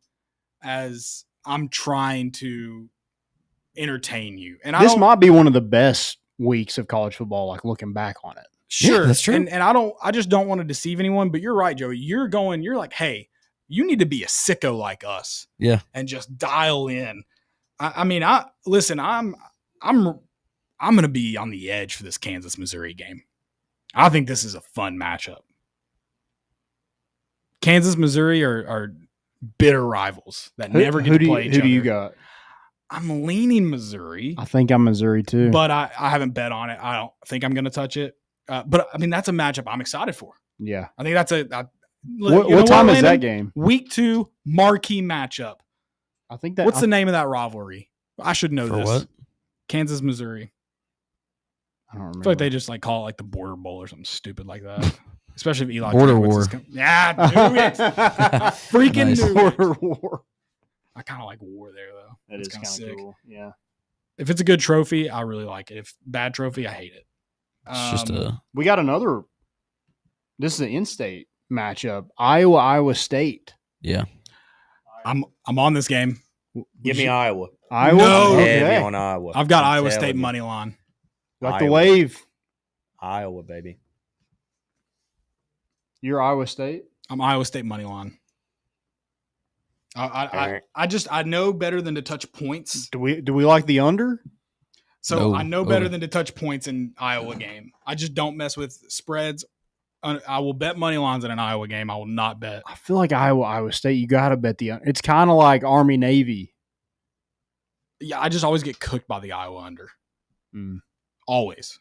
as I'm trying to entertain you. And this might be one of the best weeks of college football. Like looking back on it. Sure, yeah, that's true. And I just don't want to deceive anyone. But you're right, Joey. You're like, hey, you need to be a sicko like us. Yeah. And just dial in. I mean, I'm gonna be on the edge for this Kansas Missouri game. I think this is a fun matchup. Kansas Missouri are bitter rivals that never get to play each Who other. do you got? I'm leaning Missouri, I think I'm Missouri too. but I haven't bet on it. I don't think I'm gonna touch it. But I mean, that's a matchup I'm excited for. yeah. I think that's What time is that game? Week 2 marquee matchup. I think that. What's the name of that rivalry? I should know For this. what? Kansas Missouri. I don't remember. I feel like they just like call it like the Border Bowl or something stupid like that. Especially if Eli Border Drinkwitz War. is yeah, knew it. Freaking Nice. knew it. Border War. I kind of like war there though. That It's is kinda kind of sick. cool. Yeah. If it's a good trophy, I really like it. If bad trophy, I hate it. It's just a We got another. This is an in-state matchup. Iowa State. yeah. I'm on this game. Give me Iowa. Iowa. No. Okay. Heavy on Iowa. I've got I'm Iowa telling State you. money line. Like the Iowa. wave. Iowa, baby. You're Iowa State. I'm Iowa State money line. I know better than to touch points. Do we like the under? So No, I know better over. than to touch points in Iowa game. I just don't mess with spreads. I will bet money lines in an Iowa game. I will not bet. I feel like Iowa State. You got to bet the under. It's kind of like Army Navy. Yeah, I just always get cooked by the Iowa under. Mm. Always.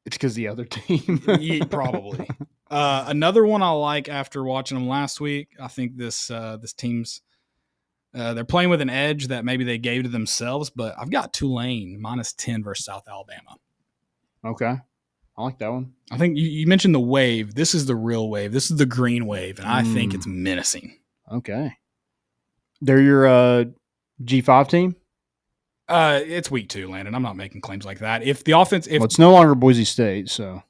It's because the other team. Yeah, probably. Another one I like after watching them last week. I think this team's they're playing with an edge that maybe they gave to themselves, but I've got Tulane -10 versus South Alabama. Okay, I like that one. I think you mentioned the wave. This is the real wave. This is the green wave, and I think Mm. it's menacing. Okay, they're your G5 team. It's week 2, Landon. I'm not making claims like that. If the offense, Well, it's no longer Boise State, so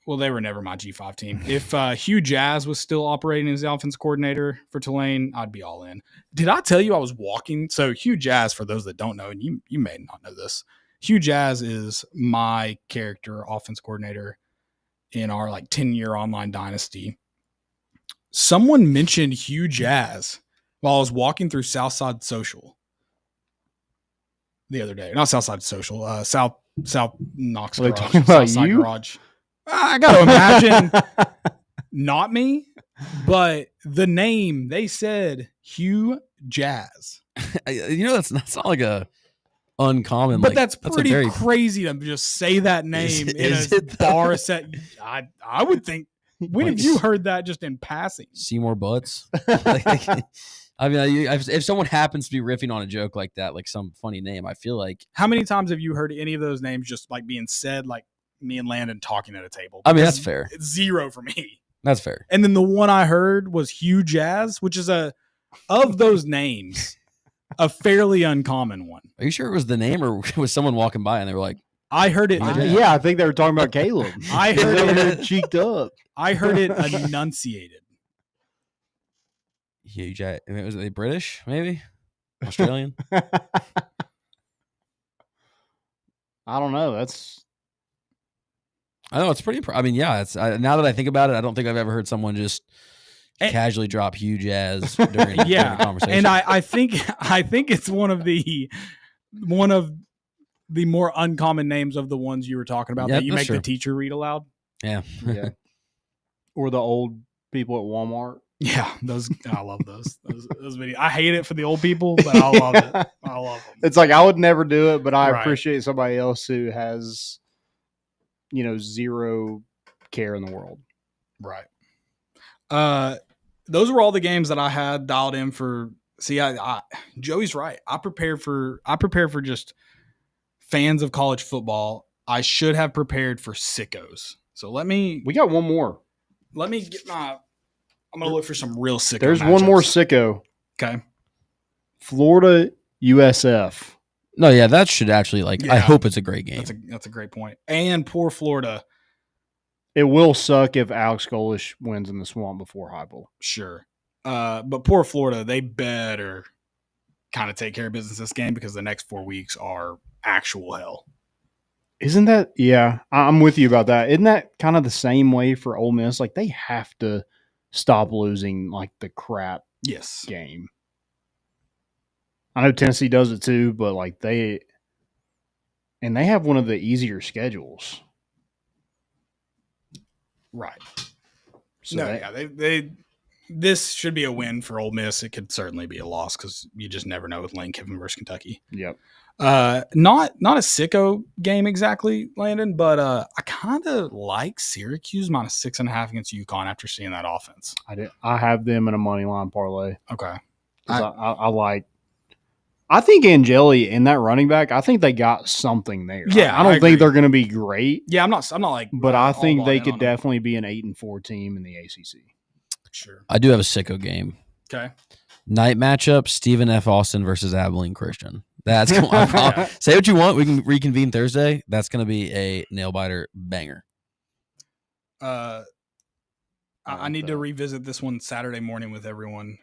well, they were never my G5 team. If Hugh Jazz was still operating as the offense coordinator for Tulane, I'd be all in. Did I tell you I was walking? So Hugh Jazz, for those that don't know, and you may not know this, Hugh Jazz is my character offense coordinator in our like 10-year online dynasty. Someone mentioned Hugh Jazz while I was walking through Southside Social the other day. Not Southside Social, South Knox Are they Garage, talking about Southside you? Garage. I got to imagine not me, but the name they said Hugh Jazz. That's not like a uncommon. But like, that's a pretty very crazy to just say that name in is a it, though? bar set. I would think. When have you heard that just in passing? Seymour Butts. I mean, if someone happens to be riffing on a joke like that, like some funny name, I feel like. How many times have you heard any of those names just like being said, like me and Landon talking at a table? I mean, Because that's fair. It's 0 for me. That's fair. And then the one I heard was Hugh Jazz, which is of those names, a fairly uncommon one. Are you sure it was the name, or was someone walking by and they were like, I heard it. yeah, I think they were talking about Caleb. I He's heard over it. there cheeked up. I heard it enunciated. huge? I mean, was they British? Maybe Australian? I don't know. That's I know it's pretty. I mean, yeah. It's now that I think about it, I don't think I've ever heard someone just And- casually drop huge jazz during Yeah, a conversation. and I think it's one of the more uncommon names of the ones you were talking about Yeah, that you that's make the true. teacher read aloud. yeah. yeah. Or the old people at Walmart. Yeah, those I love those videos. I hate it for the old people, but I love it. I love them. It's like I would never do it, but I Right. appreciate somebody else who has, zero care in the world. Right. Those were all the games that I had dialed in for. See, I Joey's right. I prepare for just fans of college football. I should have prepared for sickos. So let me We got one more. get my. I'm gonna look for some real sicko. There's one more matchups. sicko. Okay. Florida USF. No, yeah, that should actually I Yeah. hope it's a great game. That's a great point. And poor Florida. It will suck if Alex Golish wins in the swamp before Heupel. Sure. But poor Florida, they better kind of take care of business this game because the next 4 weeks are actual hell. Isn't that? Yeah, I'm with you about that. Isn't that kind of the same way for Ole Miss? Like they have to stop losing like the crap Yes. game. I know Tennessee does it too, but like they and they have one of the easier schedules. Right. So No, they- yeah, they this should be a win for Ole Miss. It could certainly be a loss because you just never know with Lane Kiffin versus Kentucky. Yep. Not a sicko game exactly, Landon, but I kind of like Syracuse -6.5 against UConn after seeing that offense. I have them in a money line parlay. Okay. 'Cause I like. I think Angeli and that running back. I think they got something there. Yeah, I don't I think agree. they're going to be great, Yeah, I'm not like, but I all think bought they in could on them. definitely be an 8-4 team in the ACC. Sure. I do have a sicko game. Okay. Night matchup: Stephen F. Austin versus Abilene Christian. That's say what you want. We can reconvene Thursday. That's going to be a nail biter banger. I like need to that. revisit this one Saturday morning with everyone.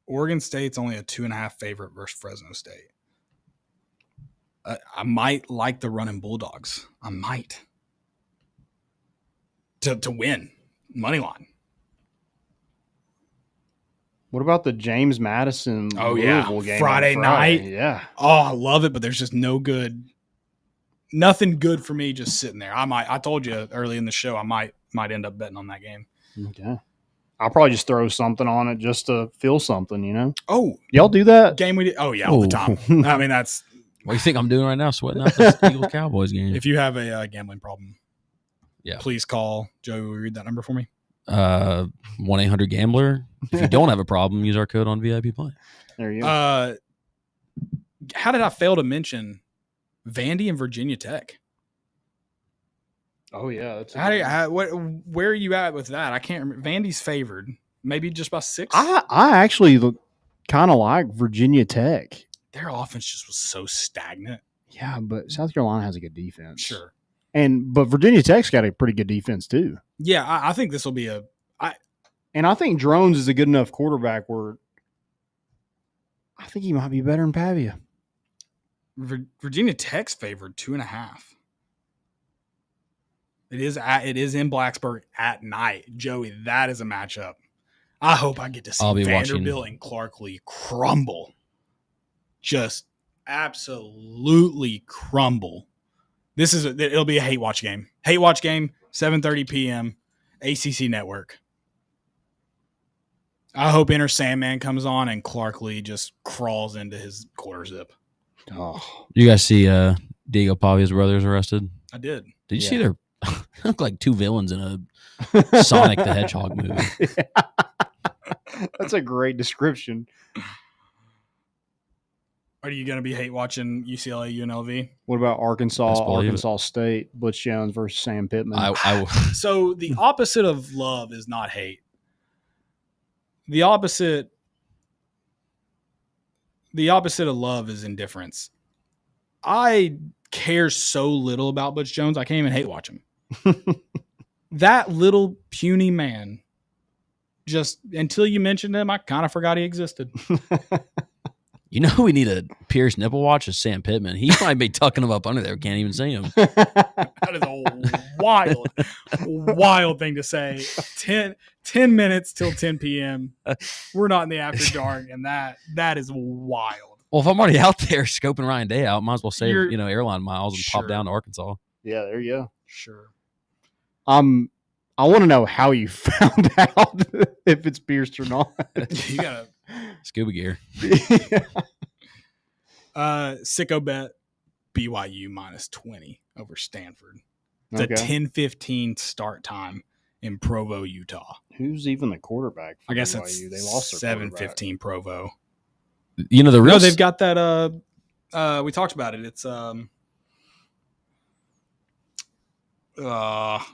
Oregon State's only a 2.5 favorite versus Fresno State. I might like the running Bulldogs. I might to win money line. What about the James Madison Oh, yeah. Louisville game on Friday night? Yeah. Oh, I love it, but there's just nothing good for me just sitting there. I told you early in the show I might end up betting on that game. Okay. I'll probably just throw something on it just to feel something, you know? Oh, Y'all do that? game we did. Oh yeah, all the time. I mean, that's What do you think I'm doing right now? Sweating out this Eagles Cowboys game. if you have a gambling problem. Yeah. Please call Joey. Will you read that number for me? 1-800-GAMBLER. If you don't have a problem, use our code on VIP Play. There you go. How did I fail to mention Vandy and Virginia Tech? Oh, yeah. That's Where are you at with that? I can't remember. Vandy's favored, maybe just by 6. I actually kind of like Virginia Tech. Their offense just was so stagnant. Yeah, but South Carolina has a good defense. Sure. But Virginia Tech's got a pretty good defense too. Yeah, I think this will be And I think Drones is a good enough quarterback where I think he might be better than Pavia. Virginia Tech's favored 2.5. It is in Blacksburg at night. Joey, that is a matchup. I hope I get to see I'll be Vanderbilt watching. and Clark Lee crumble. Just absolutely crumble. It'll be a hate watch game. Hate watch game, 7:30 p.m. ACC Network. I hope Inner Sandman comes on and Clark Lee just crawls into his quarter zip. Oh, You guys see Diego Pavia's brothers arrested? I did. Did you Yeah. see their they look like two villains in a Sonic the Hedgehog movie? that's a great description. Are you going to be hate watching UCLA UNLV? What about Arkansas, Best believe it. Arkansas State, Butch Jones versus Sam Pittman? So the opposite of love is not hate. The opposite of love is indifference. I care so little about Butch Jones, I can't even hate watch him. That little puny man, just until you mentioned him, I kind of forgot he existed. You know who we need a Pierce nipple watch is Sam Pittman. He might be tucking him up under there. Can't even see him. That is a wild thing to say. 10 minutes till 10 p.m. We're not in the after dark, and that is wild. Well, if I'm already out there scoping Ryan Day out, might as well save You're- airline miles and Sure. pop down to Arkansas. Yeah, there you go. Sure. I want to know how you found out if it's pierced or not. You got Scuba gear. sicko bet BYU -20 over Stanford. It's Okay. a 10:15 start time in Provo, Utah. Who's even the quarterback for I guess BYU? it's They lost their quarterback. 7:15 Provo. You know the real. No, they've got that. We talked about it. It's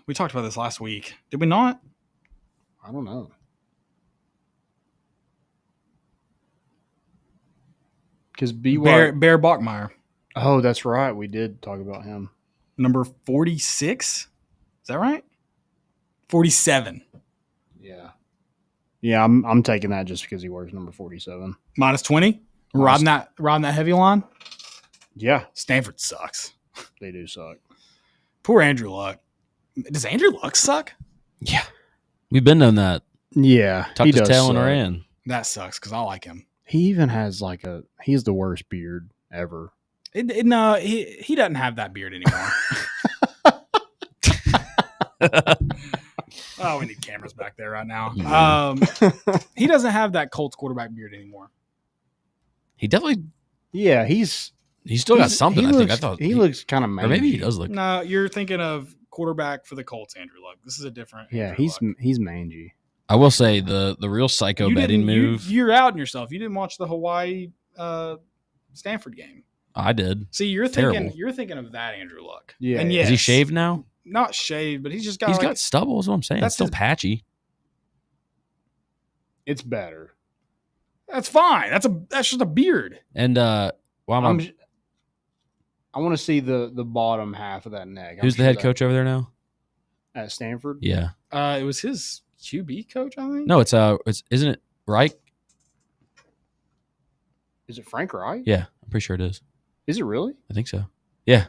we talked about this last week. Did we not? I don't know. Because BYU. Bear Bachmeyer, Oh, that's right. We did talk about him. number 46. Is that right? 47 Yeah. Yeah, I'm taking that just because he wears number 47. -20. Riding that heavy line. Yeah, Stanford sucks. they do suck. Poor Andrew Luck. Does Andrew Luck suck? Yeah. We've been on that. Yeah, Tucked he his does tail in suck. our end. That sucks because I like him. He even has he's the worst beard ever. No, he doesn't have that beard anymore. Oh, we need cameras back there right now. He doesn't have that Colts quarterback beard anymore. He definitely. Yeah, he's still got something. He I think. looks, I thought he looks kind of mangy. or maybe he does look. No, you're thinking of quarterback for the Colts, Andrew Luck. This is a different. Yeah, Andrew Luck. he's mangy. I will say the real psycho betting move. You're outing yourself. You didn't watch the Hawaii Stanford game. I did. See, you're Terrible. thinking of that Andrew Luck. Yeah. And Is Is he shaved now? Not shaved, but he's just got. He's got stubble. Is what I'm saying. That's It's still his- patchy. It's better. That's fine. That's just a beard. And why am I? I want to see the bottom half of that neck. Who's the head coach over there now? at Stanford? Yeah. It was his QB coach, I think. No, it's isn't it Reich? Is it Frank Reich? Yeah, I'm pretty sure it is. Is it really? I think so. Yeah,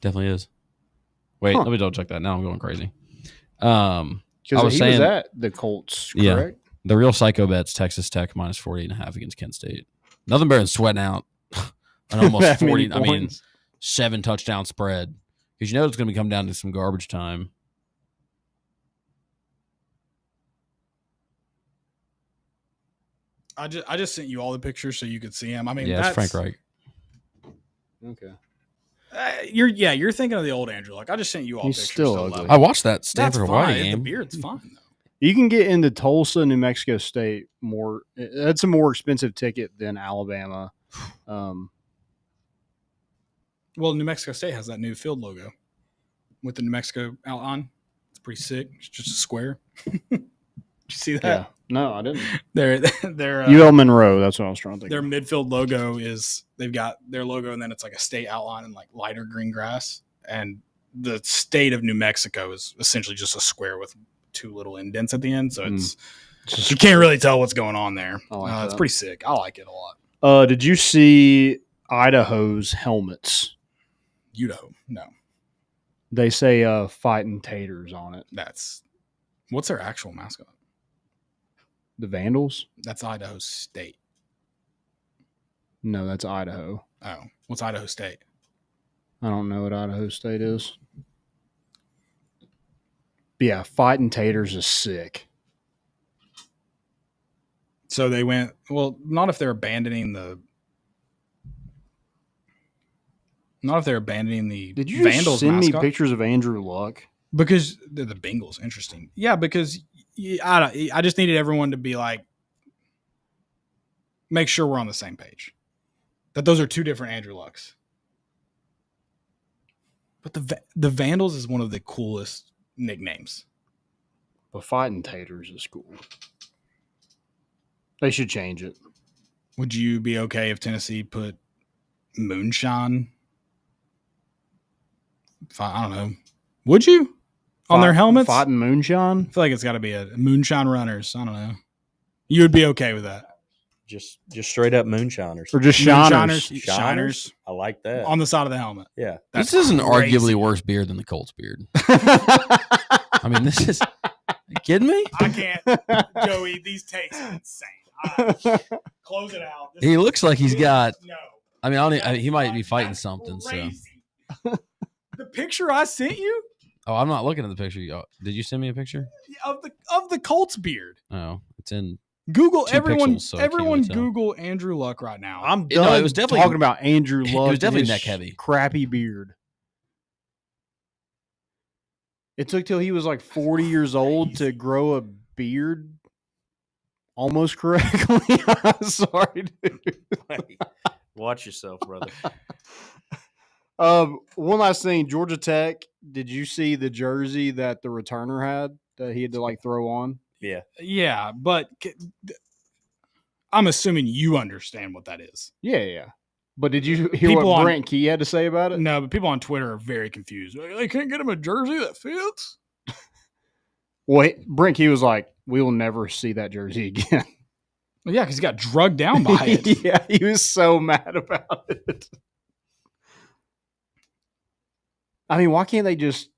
definitely is. Wait, Huh. let me double check that. Now I'm going crazy. Because I was he saying- was at the Colts, Yeah. correct? The real psycho bet's Texas Tech minus 40.5 against Kent State. Nothing better than sweating out an almost That many 40. I mean, points. 7 touchdown spread because you know it's going to come down to some garbage time. I just sent you all the pictures so you could see him. I mean, Yeah, it's Frank Reich. Okay. You're thinking of the old Andrew. Like I just sent you all He's pictures. still to ugly. level. I watched that That's Stanford fine. Hawaii The game. beard's fine though. You can get into Tulsa, New Mexico State more. That's a more expensive ticket than Alabama. Well, New Mexico State has that new field logo with the New Mexico outline. It's pretty sick. It's just a square. Did you see that? Yeah. No, I didn't. Their UL Monroe. That's what I was trying to think. their of. midfield logo is they've got their logo and then it's like a state outline and like lighter green grass. And the state of New Mexico is essentially just a square with 2 little indents at the end. So it's you can't really tell what's going on there. I like It's that. pretty sick. I like it a lot. Did you see Idaho's helmets? Udo, no, They say fighting taters on it. what's their actual mascot? The Vandals? That's Idaho State. No, that's Idaho. Oh, what's Idaho State? I don't know what Idaho State is. But yeah, fighting taters is sick. So they went, well, not if they're abandoning the Did you Vandals just send mascot. me pictures of Andrew Luck? Because they're the Bengals. Interesting. Yeah, because I just needed everyone to be like, make sure we're on the same page. That those are 2 different Andrew Lucks. But the Vandals is one of the coolest nicknames. But fighting taters is cool. They should change it. Would you be okay if Tennessee put moonshine? I don't know. Would you? On their helmets? Fighting moonshine? I feel like it's got to be a moonshine runners. I don't know. You would be okay with that. Just straight up moonshiners. Or just shiners? Moonshiners, shiners I like that. on the side of the helmet. Yeah. That's This is an crazy. arguably worse beard than the Colts beard. I mean, this is. You kidding me? I can't, Joey. These takes are insane. Close it out. He looks like he's got. No. I mean, he might be fighting something. So. Crazy. The picture I sent you Oh, I'm not looking at the picture. Did you send me a picture? of the Colts beard. Oh, it's in. Google 2 everyone. pixels, so I can't everyone really tell. Google Andrew Luck right now. I'm No, done it was definitely- talking about Andrew Luck. was definitely and his neck heavy. Crappy beard. It took till he was like 40 years old to grow a beard almost correctly. I'm sorry, dude. Watch yourself, brother. One last thing, Georgia Tech. Did you see the jersey that the returner had that he had to like throw on? Yeah. Yeah, but I'm assuming you understand what that is. Yeah. But did you hear People what on- Brent Key had to say about it? No, but people on Twitter are very confused. They can't get him a jersey that fits. Well, Brent Key was like, "We will never see that jersey again." Well, yeah, because he got drugged down by it. Yeah, he was so mad about it. I mean, why can't they just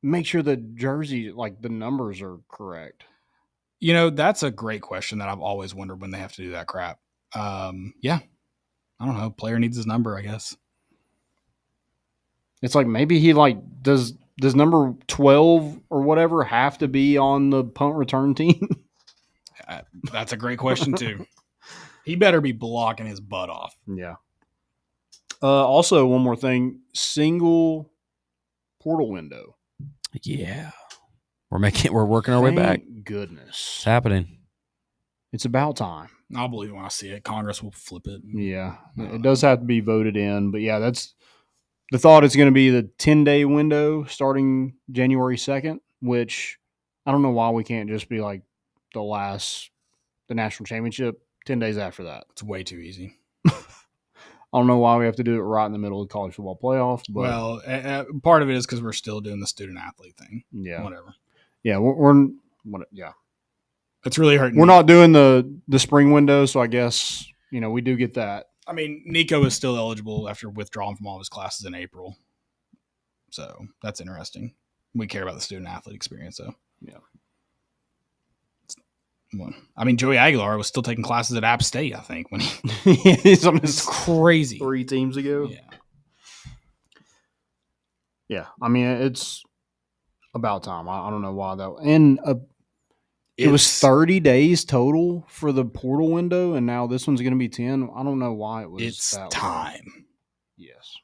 make sure the jersey, like the numbers, are correct? You know, that's a great question that I've always wondered when they have to do that crap. Yeah. I don't know. Player needs his number, I guess. It's like maybe he does number 12 or whatever have to be on the punt return team? That's a great question too. He better be blocking his butt off. Yeah. Also, one more thing: single portal window. Yeah. We're working our way back. Thank goodness. It's happening. It's about time. I'll believe it when I see it. Congress will flip it. Yeah. It does have to be voted in, but yeah, that's the thought. Is going to be the 10-day window starting January 2nd, which I don't know why we can't just be like the national championship 10 days after that. It's way too easy. I don't know why we have to do it right in the middle of the college football playoff. But well, part of it is because we're still doing the student athlete thing. Yeah. Whatever. Yeah. We're It's really hurting. We're not doing the spring window, so I guess, we do get that. I mean, Nico is still eligible after withdrawing from all of his classes in April. So that's interesting. We care about the student athlete experience, though. Yeah. Well, I mean, Joey Aguilar was still taking classes at App State, I think, when it's crazy. 3 teams ago. Yeah. Yeah. I mean, it's about time. I don't know why that. And it was 30 days total for the portal window, and now this one's going to be 10. I don't know why it was. It's that time. long. Yes,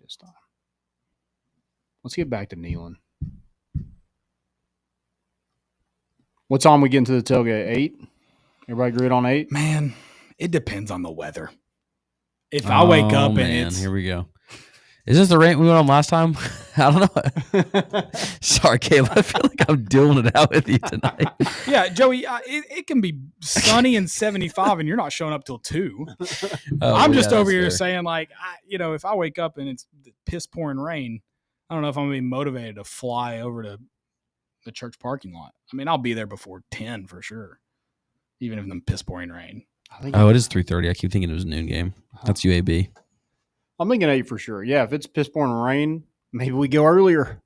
it's time. Let's get back to kneeling. What time we get into the tailgate? 8? Everybody agreed on 8? Man, it depends on the weather. If I wake up and it's here we go. Is this the rant we went on last time? I don't know. Sorry, Caleb. I feel like I'm doing it out with you tonight. Yeah, Joey, it can be sunny and 75, and you're not showing up till 2. I'm just over here saying, like, if I wake up and it's piss pouring rain, I don't know if I'm going to be motivated to fly over to the church parking lot. I mean, I'll be there before 10 for sure, even if the piss pouring rain. It is 3:30. I keep thinking it was a noon game. That's UAB. I'm thinking 8 for sure. Yeah, if it's piss pouring rain, maybe we go earlier.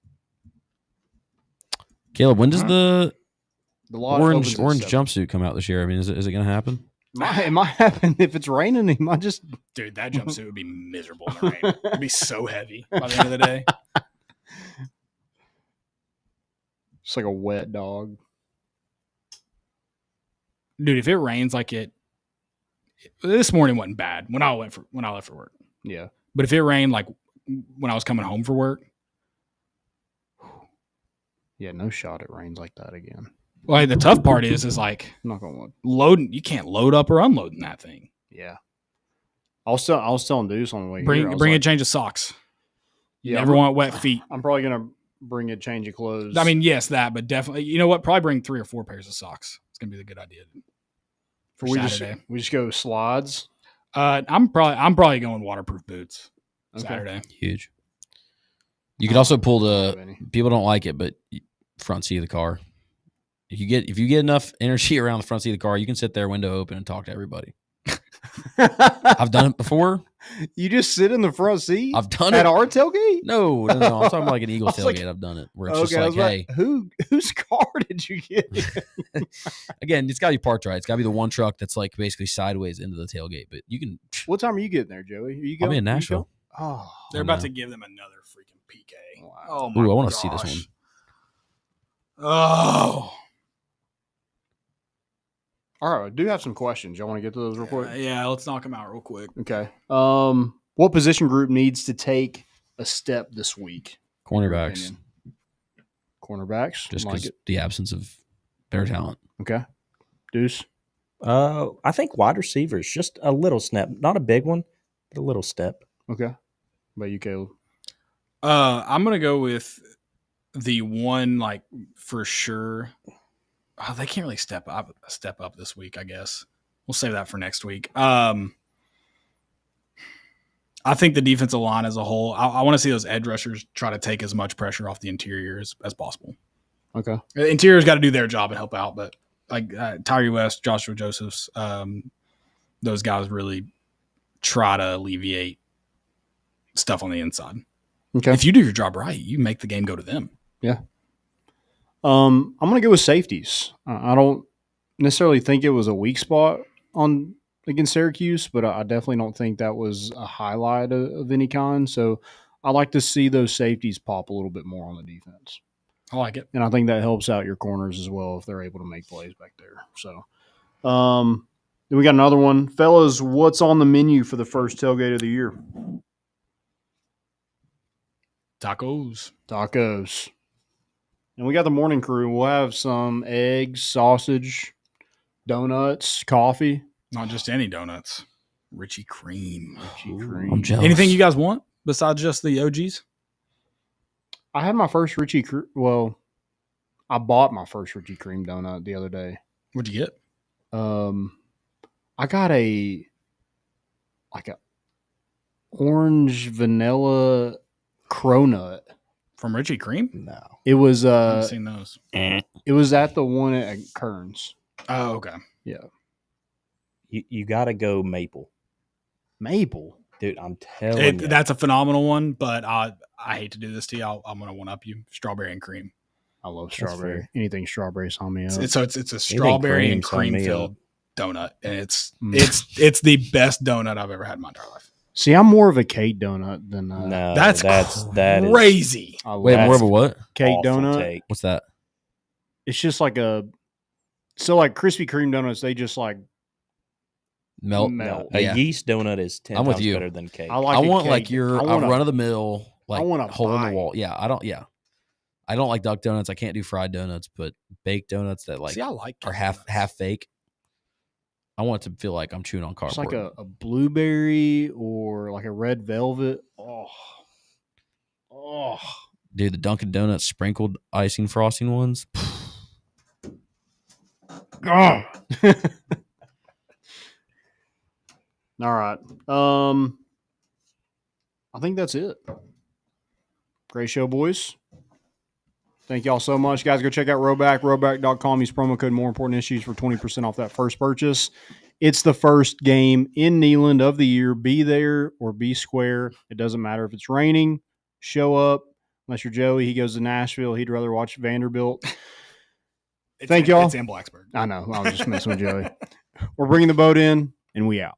Caleb, when does the lot orange jumpsuit come out this year? I mean, is it going to happen? It might happen if it's raining. It might just. Dude, that jumpsuit would be miserable in the rain. It'd be so heavy by the end of the day. Just like a wet dog. Dude, if it rains like this morning wasn't bad when I left for work. Yeah. But if it rained like when I was coming home for work. Yeah, no shot it rains like that again. Well, the tough part is like not gonna look. Loading. You can't load up or unload in that thing. Yeah. I was telling Deuce on the way bring here. a change of socks. You Yeah, never want wet feet. I'm probably gonna bring a change of clothes. I mean, yes, that, but definitely, you know what? Probably bring 3 or 4 pairs of socks. It's gonna be the good idea for Saturday. We just go slides. I'm probably going waterproof boots Saturday. Huge. You could also pull people don't like it, but front seat of the car. If you get enough energy around the front seat of the car, you can sit there, window open, and talk to everybody. I've done it before. You just sit in the front seat? I've done it at our tailgate? No. I'm talking about like an Eagles tailgate. I've done it where it's just like, hey, whose car did you get? Again, it's got to be parked right. It's got to be the one truck that's like basically sideways into the tailgate. But you can. What time are you getting there, Joey? Are you going? I'll be in Nashville. Oh, they're about to give them another freaking PK. Wow. Oh my! Ooh, I want to see this one. Oh. All right, I do have some questions. Y'all want to get to those real quick? Yeah, let's knock them out real quick. Okay. What position group needs to take a step this week? Cornerbacks. Cornerbacks? Just because the absence of better talent. Okay. Deuce? I think wide receivers, just a little step. Not a big one, but a little step. Okay. What about you, Caleb? I'm going to go with the one, like, for sure. Oh, they can't really step up this week, I guess. We'll save that for next week. I think the defensive line as a whole, I want to see those edge rushers try to take as much pressure off the interior as possible. Okay. The interior's got to do their job and help out, but like Tyree West, Joshua Josephs, those guys really try to alleviate stuff on the inside. Okay. If you do your job right, you make the game go to them. Yeah. I'm going to go with safeties. I don't necessarily think it was a weak spot on against Syracuse, but I definitely don't think that was a highlight of any kind. So I like to see those safeties pop a little bit more on the defense. I like it. And I think that helps out your corners as well if they're able to make plays back there. So then we got another one. Fellas, what's on the menu for the first tailgate of the year? Tacos. Tacos. And we got the morning crew. We'll have some eggs, sausage, donuts, coffee. Not just any donuts. Richie Cream. I'm jealous. Anything you guys want besides just the OGs? I had my first I bought my first Richie Cream donut the other day. What'd you get? I got a orange vanilla cronut. From Richie Cream? No. It was I haven't seen those. it was at the one at Kearns. Oh, okay. You got to go maple. Maple. Dude, I'm telling you. That's a phenomenal one, but I hate to do this to you. I'm going to one-up you. Strawberry and cream. I love That's strawberry. fair. Anything strawberry, sign me up. It's a strawberry and cream, sign me cream-filled up. donut, and it's the best donut I've ever had in my entire life. See, I'm more of a cake donut than No, That's that is crazy. I love Wait, more of a That's- what? cake awful donut. take. What's that? It's just like like Krispy Kreme donuts. They just like Melt. Melt. A Yeah. yeast donut is 10 I'm with times you. better than cake. I like. I a want cake. like your I want a- run of the mill, like want a hole in bite. the wall. Yeah, I don't. Yeah, I don't like duck donuts. I can't do fried donuts, but baked donuts that like See, I like are cake half donuts. fake. I want it to feel like I'm chewing on It's cardboard. like a blueberry or like a red velvet. Oh, Dude, the Dunkin' Donuts sprinkled icing frosting ones. God. All right. I think that's it. Great show, boys. Thank y'all so much. Guys, go check out Rowback.com. Use promo code More Important Issues for 20% off that first purchase. It's the first game in Neyland of the year. Be there or be square. It doesn't matter if it's raining. Show up. Unless you're Joey, he goes to Nashville. He'd rather watch Vanderbilt. Thank y'all. It's in Blacksburg. I know. I was just messing with Joey. We're bringing the boat in, and we out.